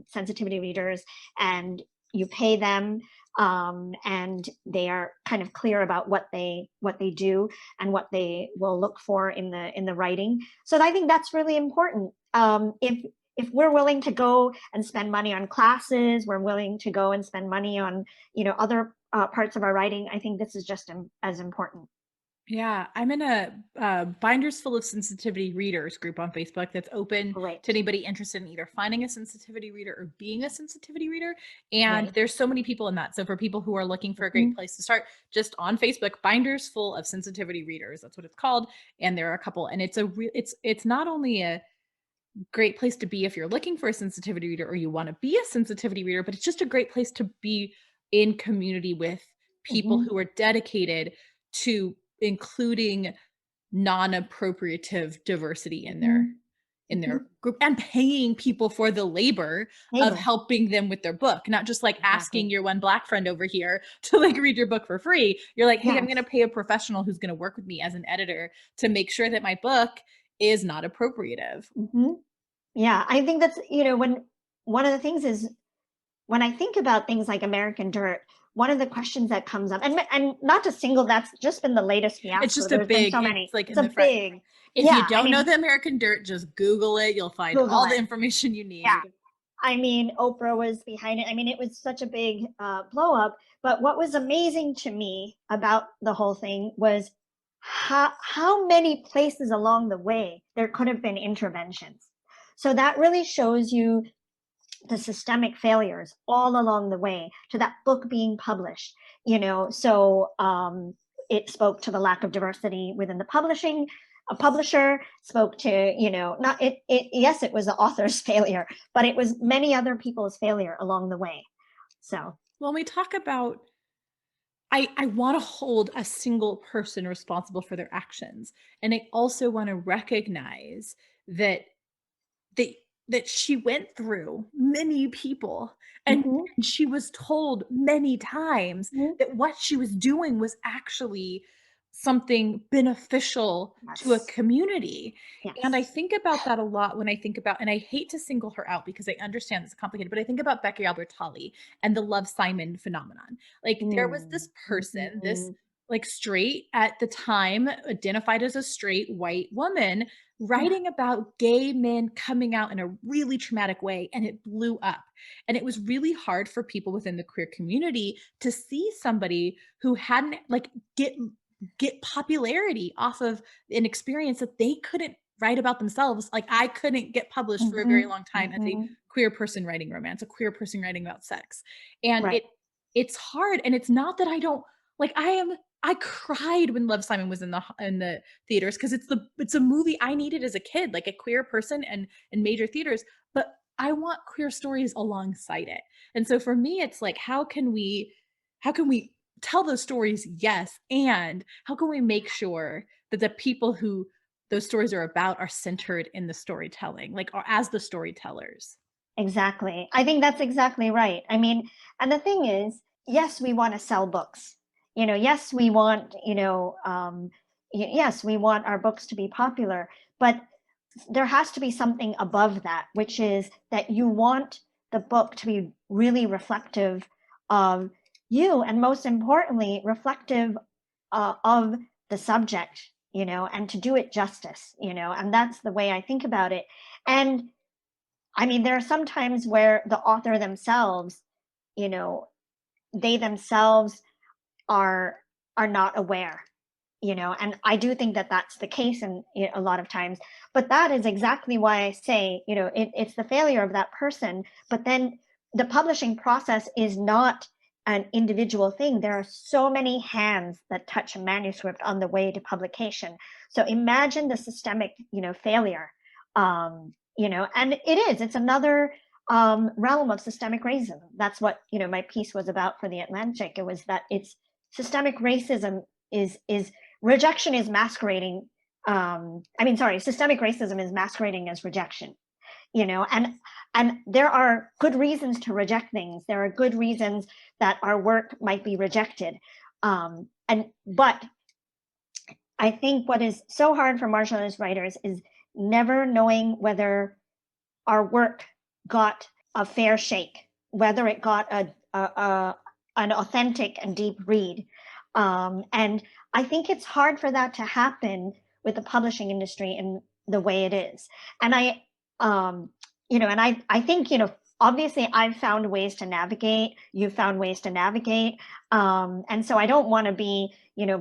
sensitivity readers, and you pay them, and they are kind of clear about what they do and what they will look for in the writing. So I think that's really important. If we're willing to go and spend money on classes, we're willing to go and spend money on, other parts of our writing, I think this is just as important. Yeah, I'm in a Binders Full of Sensitivity Readers group on Facebook that's open to Great. anybody interested in either finding a sensitivity reader or being a sensitivity reader. And Right. there's so many people in that. So for people who are looking for a great Mhm. place to start, just on Facebook, Binders Full of Sensitivity Readers. That's what it's called. And there are a couple. And it's not only a great place to be if you're looking for a sensitivity reader or you want to be a sensitivity reader, but it's just a great place to be in community with people Mhm. who are dedicated to including non-appropriative diversity in their Mhm. in Mhm. their group, and paying people for the labor of Labor. helping them with their book, not just like asking Exactly. your one black friend over here to like read your book for free. You're like, hey, I'm going to Yes. pay a professional who's going to work with me as an editor to make sure that my book is not appropriative. Mhm. Yeah, I think that's, when one of the things is, when I think about things like American Dirt, one of the questions that comes up, and not to single, that's just been the latest It's fiasco. just a There's been big, so it's many. like It's in a the front. big, If you yeah. I don't know mean, the American Dirt, just Google it. You'll find Google all the it. information you Yeah. need. I mean, Oprah was behind it. I mean, it was such a big blow up. But what was amazing to me about the whole thing was how many places along the way there could have been interventions. So that really shows you the systemic failures all along the way to that book being published. So it spoke to the lack of diversity within the publishing. A publisher spoke to, not yes, it was the author's failure, but it was many other people's failure along the way. So, when we talk about, I want to hold a single person responsible for their actions. And I also want to recognize that they that she went through many people, and mhm, she was told many times mhm, that what she was doing was actually something beneficial to a yes, community. And I yes. think about that a lot when I think about, and I hate to single her out because I understand it's complicated, but I think about Becky Albertalli and the Love Simon phenomenon. Like, there was Mm, this person, this mhm, like straight at the time identified as a straight white woman, yeah, writing about gay men coming out in a really traumatic way, and it blew up. And it was really hard for people within the queer community to see somebody who hadn't like get popularity off of an experience that they couldn't write about themselves. Like, I couldn't get published for a very mhm, long time as a mhm, queer person writing romance, a queer person writing about sex. And right. it's hard, and it's not that I don't like, I cried when Love Simon was in the theaters because it's a movie I needed as a kid, like a queer person and in major theaters, but I want queer stories alongside it. And so for me, it's like, how can we tell those stories? Yes. And how can we make sure that the people who those stories are about are centered in the storytelling, like, or as the storytellers? Exactly. I think that's exactly right. I mean, and the thing is, yes, we want to sell books. Yes, we want, yes, we want our books to be popular, but there has to be something above that, which is that you want the book to be really reflective of you, and most importantly, reflective of the subject, and to do it justice, and that's the way I think about it. And I mean, there are some times where the author themselves, you know, they themselves are not aware, and I do think that that's the case in a lot of times. But that is exactly why I say, it's the failure of that person. But then the publishing process is not an individual thing. There are so many hands that touch a manuscript on the way to publication. So imagine the systemic, failure. And it's another realm of systemic racism. That's what my piece was about for the Atlantic. It was that it's systemic racism is rejection is masquerading. Systemic racism is masquerading as rejection. And there are good reasons to reject things. There are good reasons that our work might be rejected. But I think what is so hard for marginalized writers is never knowing whether our work got a fair shake, whether it got an authentic and deep read. And I think it's hard for that to happen with the publishing industry in the way it is. And I think, obviously I've found ways to navigate, you've found ways to navigate. And so I don't want to be,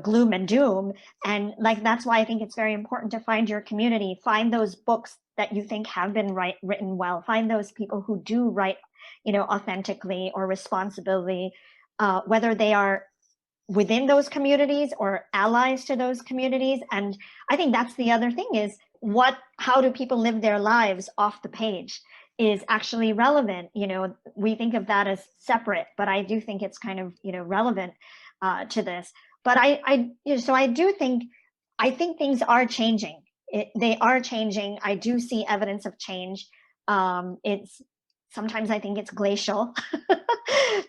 gloom and doom. And like, that's why I think it's very important to find your community, find those books that you think have been written well, find those people who do write, authentically or responsibly, whether they are within those communities or allies to those communities. And I think that's the other thing is how do people live their lives off the page is actually relevant. We think of that as separate, but I do think it's kind of, relevant to this. But so I think things are changing. They are changing. I do see evidence of change. It's sometimes I think it's glacial,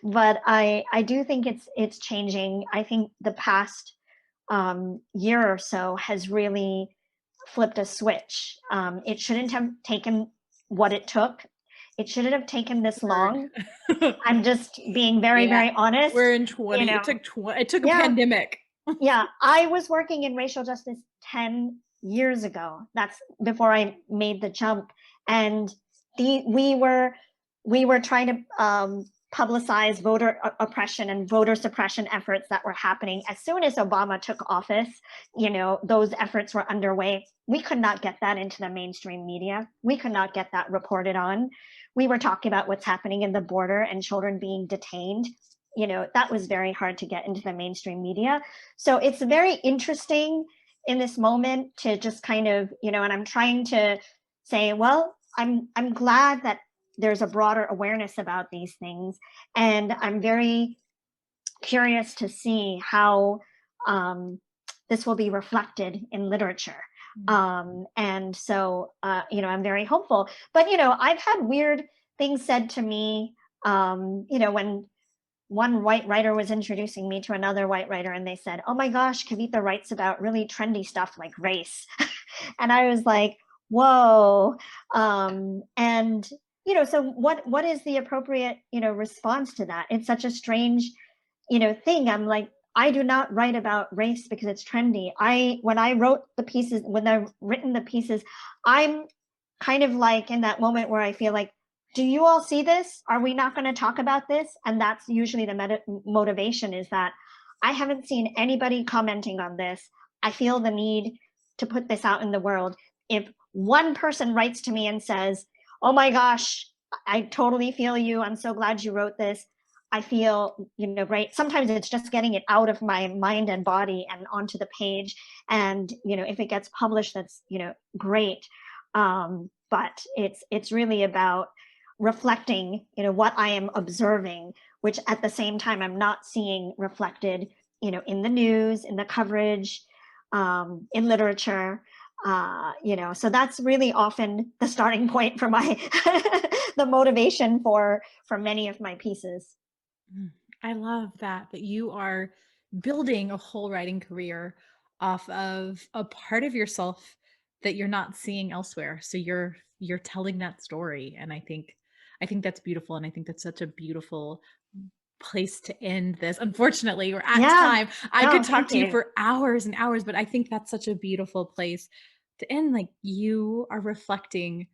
but I do think it's changing. I think the past year or so has really flipped a switch. It shouldn't have taken what it took. It shouldn't have taken this Word. long. I'm just being very, Yeah. very honest. We're in You 20. know, It took a yeah, pandemic. yeah. I was working in racial justice 10 years ago. That's before I made the jump. And we were trying to publicize voter oppression and voter suppression efforts that were happening as soon as Obama took office. Those efforts were underway. We could not get that into the mainstream media. We could not get that reported on. We were talking about what's happening in the border and children being detained. that was very hard to get into the mainstream media. So it's very interesting in this moment to just kind of, and I'm trying to say, well, I'm glad that there's a broader awareness about these things. And I'm very curious to see how this will be reflected in literature. And so, I'm very hopeful. But, I've had weird things said to me, when one white writer was introducing me to another white writer, and they said, "Oh my gosh, Kavita writes about really trendy stuff like race." And I was like, whoa. And, so what is the appropriate, response to that? It's such a strange, thing. I'm like, I do not write about race because it's trendy. When I've written the pieces, I'm kind of like in that moment where I feel like, do you all see this? Are we not going to talk about this? And that's usually the motivation, is that I haven't seen anybody commenting on this. I feel the need to put this out in the world. If one person writes to me and says, "Oh my gosh, I totally feel you. I'm so glad you wrote this," I feel, great. Sometimes it's just getting it out of my mind and body and onto the page. And, if it gets published, that's, great. But it's really about reflecting, what I am observing, which at the same time I'm not seeing reflected, in the news, in the coverage, in literature. So that's really often the starting point for my the motivation for many of my pieces. I love that you are building a whole writing career off of a part of yourself that you're not seeing elsewhere. So you're telling that story, and I think that's beautiful, and I think that's such a beautiful place to end this. Unfortunately, we're at Yeah. time. I No, could talk thank to you you. for hours and hours, but I think that's such a beautiful place to end. Like, you are reflecting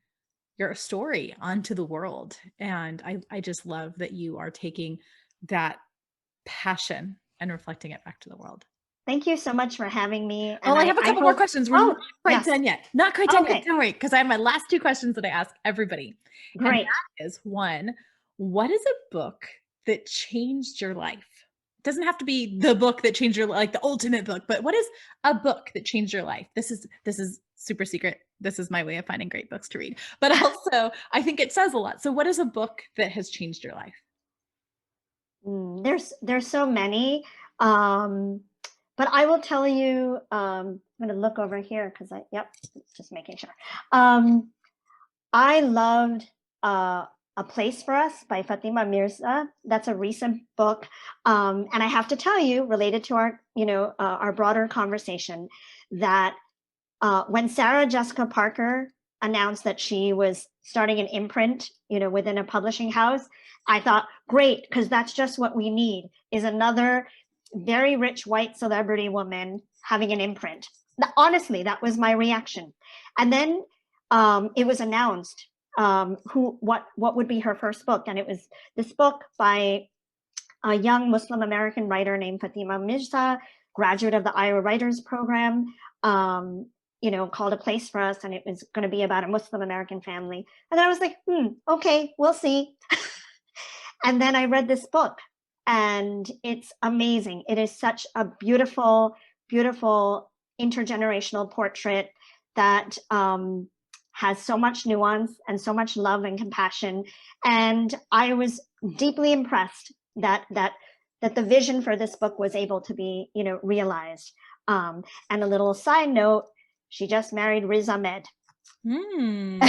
your story onto the world, and I just love that you are taking that passion and reflecting it back to the world. Thank you so much for having me. Oh, And I have a I couple more hope, questions. We're not oh, quite yes. done yet. Not quite done yet. Okay, Don't worry, because I have my last two questions that I ask everybody. And great. that is, one, what is a book that changed your life? It doesn't have to be the book that changed your, like the ultimate book, but what is a book that changed your life? This is super secret. This is my way of finding great books to read. But also, I think it says a lot. So what is a book that has changed your life? There's so many. Um, but I will tell you, I'm going to look over here because yep, just making sure. I loved A Place for Us by Fatima Mirza. That's a recent book. And I have to tell you, related to our broader conversation, that when Sarah Jessica Parker announced that she was starting an imprint, within a publishing house, I thought, great, because that's just what we need, is another very rich white celebrity woman having an imprint. Honestly, that was my reaction. And then it was announced what would be her first book, and it was this book by a young Muslim American writer named Fatima Mirza, graduate of the Iowa Writers Program, called A Place for Us, and it was going to be about a Muslim American family. And I was like, okay, we'll see. And then I read this book, and it's amazing. It is such a beautiful, beautiful intergenerational portrait that has so much nuance and so much love and compassion. And I was deeply impressed that the vision for this book was able to be, realized. And a little side note, she just married Riz Ahmed. Hmm.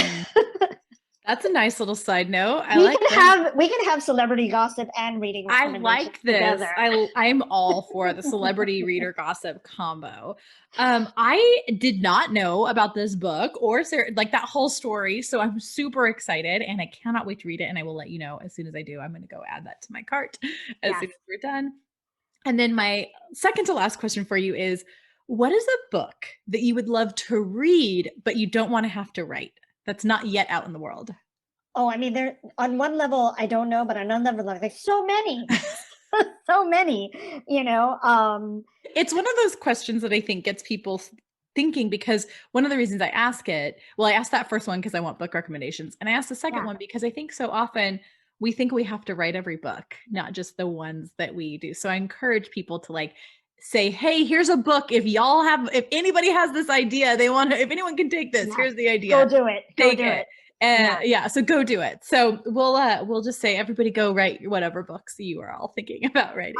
That's a nice little side note. I we like can that. have we can have celebrity gossip and reading I recommendations like this. together. I'm all for the celebrity reader gossip combo. I did not know about this book or like that whole story, so I'm super excited and I cannot wait to read it. And I will let you know as soon as I do. I'm going to go add that to my cart as Yes. soon as we're done. And then my second to last question for you is, what is a book that you would love to read but you don't want to have to write, that's not yet out in the world? Oh, I mean, there on one level I don't know, but on another level, like so many, so many. It's one of those questions that I think gets people thinking, because one of the reasons I ask it, well, I asked that first one because I want book recommendations. And I asked the second Yeah. one because I think so often we think we have to write every book, not just the ones that we do. So I encourage people to like say, hey, here's a book. If anybody has this idea, if anyone can take this, Yes. here's the idea. Go do it. Go Take do it. it. And Yeah. yeah, so go do it. So we'll just say everybody go write whatever books you are all thinking about writing.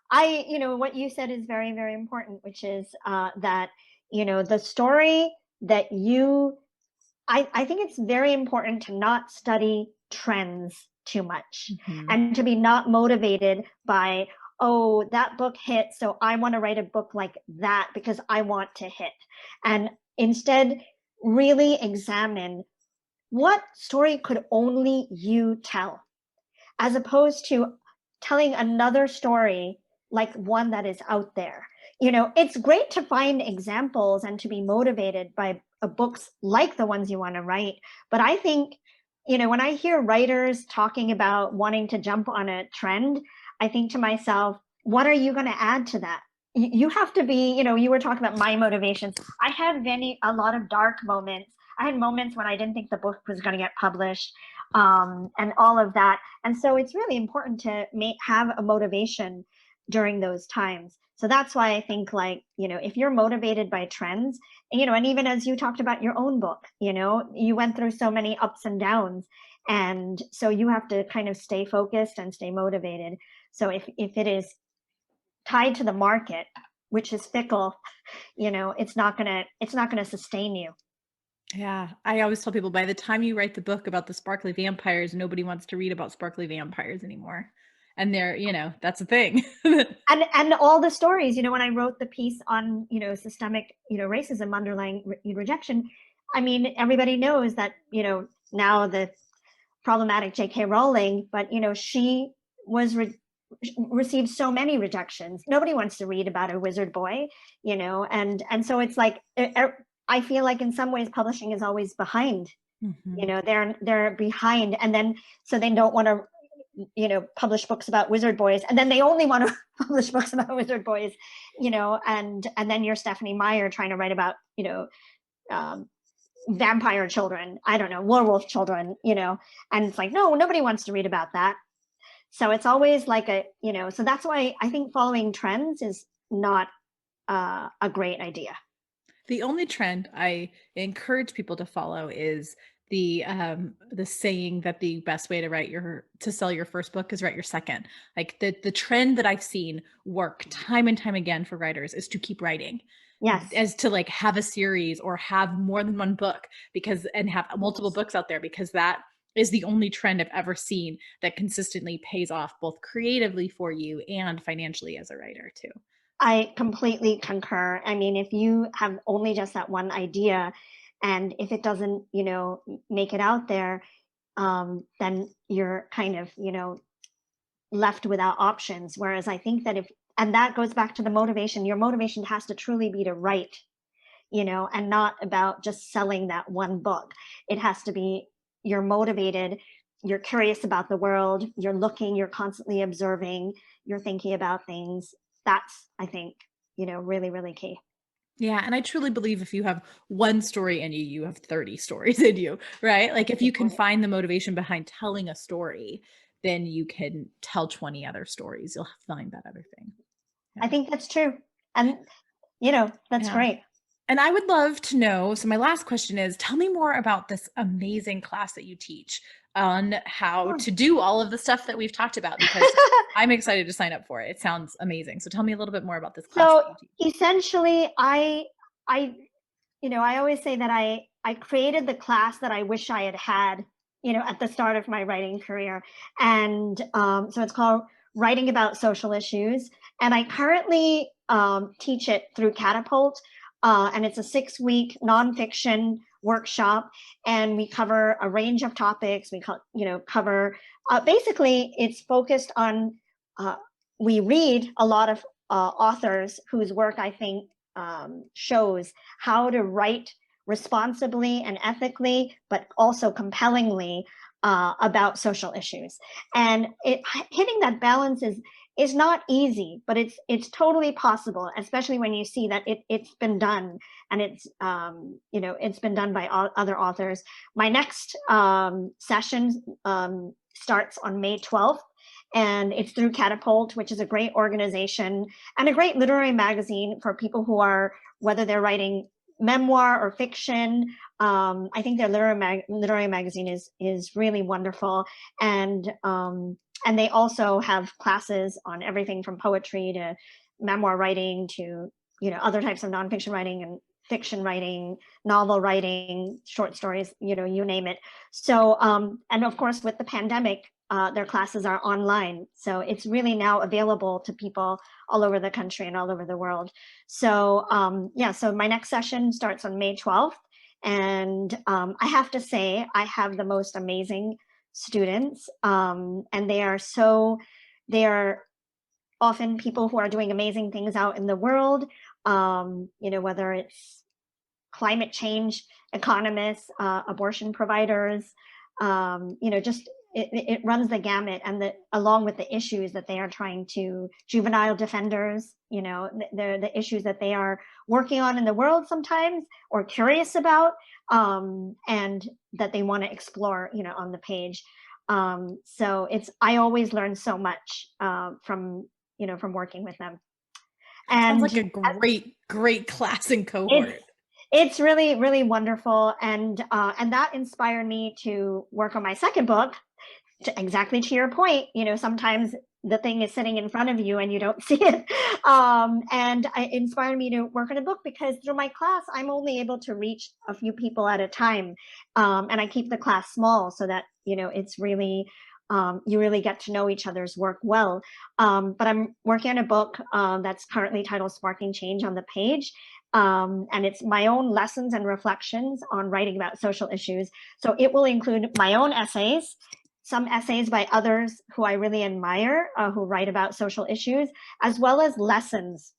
What you said is very, very important, which is that, the story that I think it's very important to not study trends too much Mhm. and to be not motivated by, oh, that book hit, so I want to write a book like that because I want to hit. And instead, really examine what story could only you tell, as opposed to telling another story like one that is out there. It's great to find examples and to be motivated by books like the ones you want to write. But I think, when I hear writers talking about wanting to jump on a trend, I think to myself, what are you going to add to that? You have to be, you were talking about my motivations. I had a lot of dark moments. I had moments when I didn't think the book was going to get published, and all of that. And so it's really important to have a motivation during those times. So that's why I think, like, if you're motivated by trends, and even as you talked about your own book, you went through so many ups and downs. And so you have to kind of stay focused and stay motivated. So if it is tied to the market, which is fickle, it's not gonna sustain you. Yeah, I always tell people by the time you write the book about the sparkly vampires, nobody wants to read about sparkly vampires anymore. And that's the thing. And all the stories, when I wrote the piece on, systemic, racism underlying rejection, I mean, everybody knows that, now the problematic J.K. Rowling, but, she was received so many rejections. Nobody wants to read about a wizard boy, and so it's like, I feel like in some ways publishing is always behind. Mhm. They're behind, and then so they don't want to publish books about wizard boys, and then they only want to publish books about wizard boys, and then you're Stephanie Meyer trying to write about um, vampire children, I don't know, werewolf children, and it's like, no, nobody wants to read about that. So it's always like so that's why I think following trends is not a great idea. The only trend I encourage people to follow is the saying that the best way to sell your first book is write your second. Like the trend that I've seen work time and time again for writers is to keep writing. Yes. As to like have a series or have more than one book and have multiple Yes. books out there, because that is the only trend I've ever seen that consistently pays off both creatively for you and financially as a writer too. I completely concur. I mean, if you have only just that one idea, and if it doesn't, make it out there, then you're kind of, left without options. Whereas I think that and that goes back to the motivation, your motivation has to truly be to write, and not about just selling that one book. It has to be, you're motivated, you're curious about the world, you're constantly observing, you're thinking about things. That's, I think, really, really key. Yeah, and I truly believe if you have one story in you, you have 30 stories in you, right? Like That's a if you good can point. find the motivation behind telling a story, then you can tell 20 other stories. You'll find that other thing. I Yeah. think that's true. And, that's Yeah. great. And I would love to know. So, my last question is tell me more about this amazing class that you teach on how Oh. to do all of the stuff that we've talked about, because I'm excited to sign up for it. It sounds amazing. So, tell me a little bit more about this class So that you teach. essentially, I, I always say that I created the class that I wish I had had, at the start of my writing career. And so it's called Writing About Social Issues. And I currently teach it through Catapult. And it's a 6-week nonfiction workshop. And we cover a range of topics. Cover, basically, it's focused on, we read a lot of authors whose work I think shows how to write responsibly and ethically, but also compellingly about social issues. And hitting that balance is not easy, but it's totally possible, especially when you see that it's been done, and it's been done by other authors. My next session starts on May 12th. And it's through Catapult, which is a great organization and a great literary magazine for people who are, whether they're writing memoir or fiction. I think their literary magazine is really wonderful. And they also have classes on everything from poetry to memoir writing to, other types of nonfiction writing and fiction writing, novel writing, short stories, you name it. So, and of course, with the pandemic, their classes are online. So it's really now available to people all over the country and all over the world. So so my next session starts on May 12th. And I have to say, I have the most amazing students. And they are often people who are doing amazing things out in the world, whether it's climate change economists, abortion providers, just it runs the gamut, and along with the issues that they are trying to, juvenile defenders, the issues that they are working on in the world sometimes or curious about, and that they want to explore, on the page. So I always learn so much from working with them. And sounds like a great class and cohort. It's really, really wonderful. And that inspired me to work on my second book. Exactly to your point, sometimes the thing is sitting in front of you and you don't see it. And it inspired me to work on a book because through my class, I'm only able to reach a few people at a time. And I keep the class small so that, it's really, you really get to know each other's work well. But I'm working on a book that's currently titled Sparking Change on the Page. And it's my own lessons and reflections on writing about social issues. So it will include my own essays, some essays by others who I really admire, who write about social issues, as well as lessons,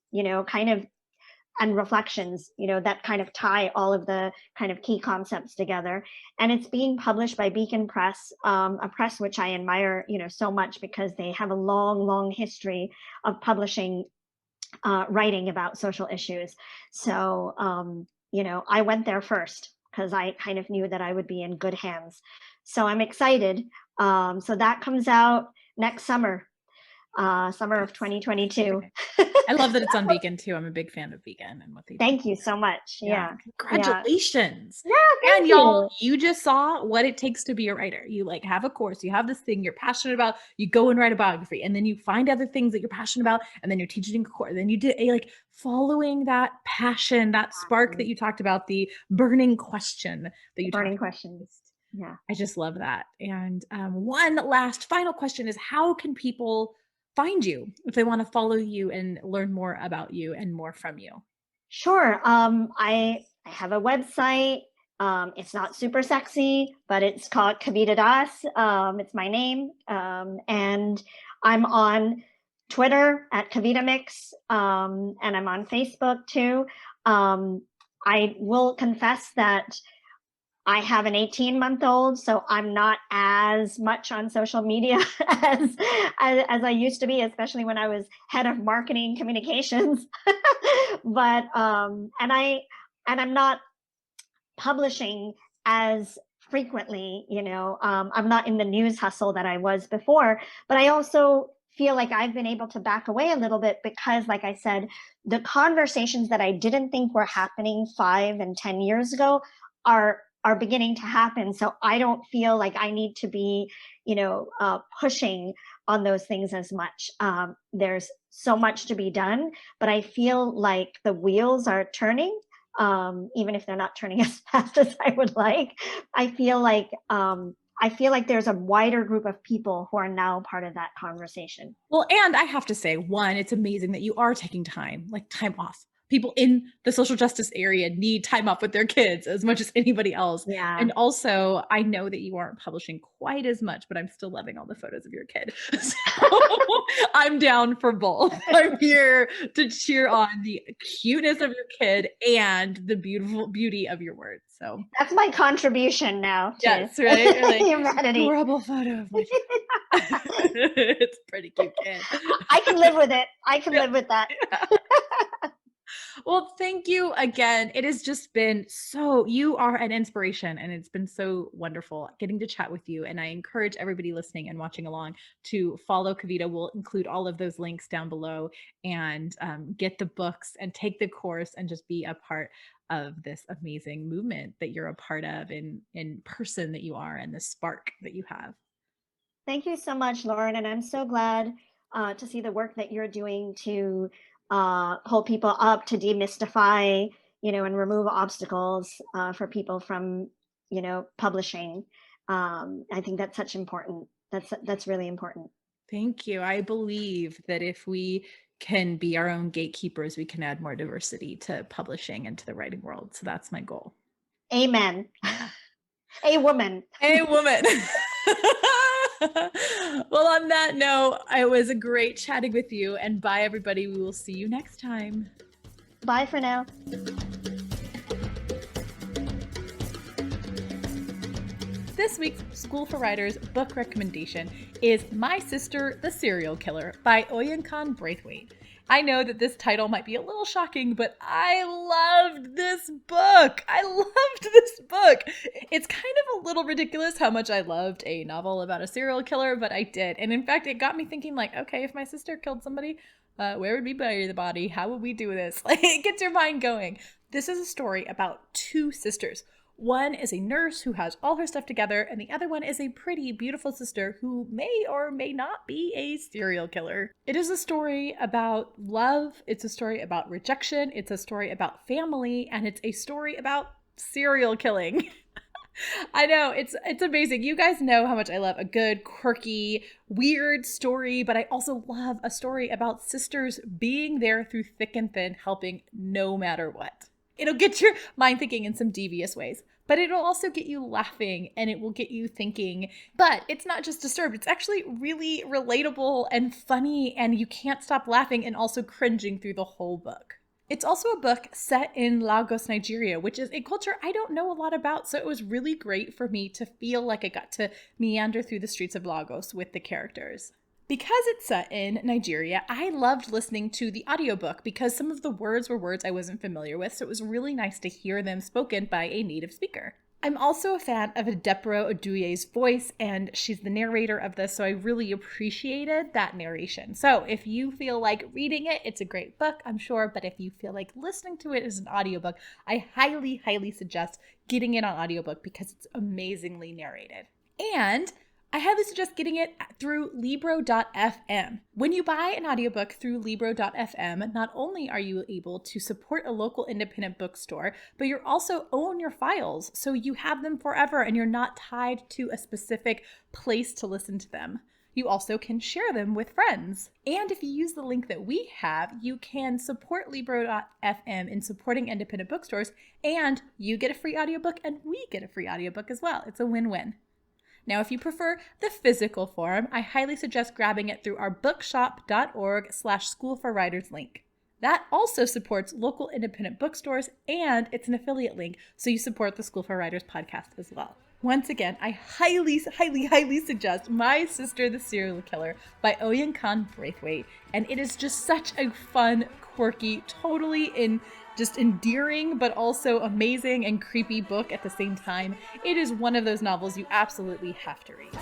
and reflections, that kind of tie all of the kind of key concepts together. And it's being published by Beacon Press, a press which I admire, so much because they have a long, long history of publishing writing about social issues. So, I went there first because I kind of knew that I would be in good hands. So I'm excited. So that comes out next summer, summer of 2022. I love that it's on Beacon too. I'm a big fan of Beacon and what they do. Thank you so much. Yeah. Congratulations. Yeah, and y'all, you just saw what it takes to be a writer. You have a course, you have this thing you're passionate about, you go and write a biography, and then you find other things that you're passionate about, and then you're teaching a course. Then you did following that passion, that spark that you talked about, the burning question that you burning question. Yeah. I just love that. And one last final question is, how can people find you if they want to follow you and learn more about you and more from you? Sure. I have a website. It's not super sexy, but it's called Kavita Das. It's my name. And I'm on Twitter at Kavita Mix. And I'm on Facebook too. I will confess that I have an 18-month-old, so I'm not as much on social media as I used to be, especially when I was head of marketing communications. But and I'm not publishing as frequently, I'm not in the news hustle that I was before, but I also feel like I've been able to back away a little bit because, like I said, the conversations that I didn't think were happening 5 and 10 years ago are beginning to happen. So I don't feel like I need to be, pushing on those things as much. There's so much to be done, but I feel like the wheels are turning, even if they're not turning as fast as I would like. I feel like there's a wider group of people who are now part of that conversation. Well, and I have to say, one, it's amazing that you are taking time off. People in the social justice area need time off with their kids as much as anybody else. Yeah. And also, I know that you aren't publishing quite as much, but I'm still loving all the photos of your kid. So I'm down for both. I'm here to cheer on the cuteness of your kid and the beauty of your words. So that's my contribution now. Yes, right? Humanity. Adorable photo of my it's pretty cute kid. I can live with it. I can live with that. Well, thank you again. It has just been you are an inspiration, and it's been so wonderful getting to chat with you. And I encourage everybody listening and watching along to follow Kavita. We'll include all of those links down below, and get the books and take the course and just be a part of this amazing movement that you're a part of in person that you are, and the spark that you have. Thank you so much, Lauren. And I'm so glad to see the work that you're doing to hold people up, to demystify, and remove obstacles for people from, publishing. I think that's such important. That's really important. Thank you. I believe that if we can be our own gatekeepers, we can add more diversity to publishing and to the writing world. So that's my goal. Amen. A woman. A woman. Well, on that note, it was a great chatting with you, and bye everybody. We will see you next time. Bye for now. This week's School for Writers book recommendation is My Sister, the Serial Killer by Oyen Braith. I know that this title might be a little shocking, but I loved this book. It's kind of a little ridiculous how much I loved a novel about a serial killer, but I did. And in fact, it got me thinking, like, okay, if my sister killed somebody, where would we bury the body? How would we do this? Like, it gets your mind going. This is a story about two sisters. One is a nurse who has all her stuff together, and the other one is a pretty, beautiful sister who may or may not be a serial killer. It is a story about love, it's a story about rejection, it's a story about family, and it's a story about serial killing. I know, it's amazing. You guys know how much I love a good, quirky, weird story, but I also love a story about sisters being there through thick and thin, helping no matter what. It'll get your mind thinking in some devious ways, but it'll also get you laughing, and it will get you thinking. But it's not just disturbed. It's actually really relatable and funny, and you can't stop laughing and also cringing through the whole book. It's also a book set in Lagos, Nigeria, which is a culture I don't know a lot about, so it was really great for me to feel like I got to meander through the streets of Lagos with the characters. Because it's set in Nigeria, I loved listening to the audiobook because some of the words were words I wasn't familiar with, so it was really nice to hear them spoken by a native speaker. I'm also a fan of Adepro Oduye's voice, and she's the narrator of this, so I really appreciated that narration. So if you feel like reading it, it's a great book, I'm sure, but if you feel like listening to it as an audiobook, I highly, highly suggest getting it on audiobook because it's amazingly narrated. And I highly suggest getting it through Libro.fm. When you buy an audiobook through Libro.fm, not only are you able to support a local independent bookstore, but you also own your files, so you have them forever and you're not tied to a specific place to listen to them. You also can share them with friends. And if you use the link that we have, you can support Libro.fm in supporting independent bookstores, and you get a free audiobook and we get a free audiobook as well. It's a win-win. Now, if you prefer the physical form, I highly suggest grabbing it through our bookshop.org/School for Writers link. That also supports local independent bookstores, and it's an affiliate link, so you support the School for Writers podcast as well. Once again, I highly, highly, highly suggest My Sister, the Serial Killer by Oyen Braith, and it is just such a fun, quirky, totally just endearing, but also amazing and creepy book at the same time. It is one of those novels you absolutely have to read.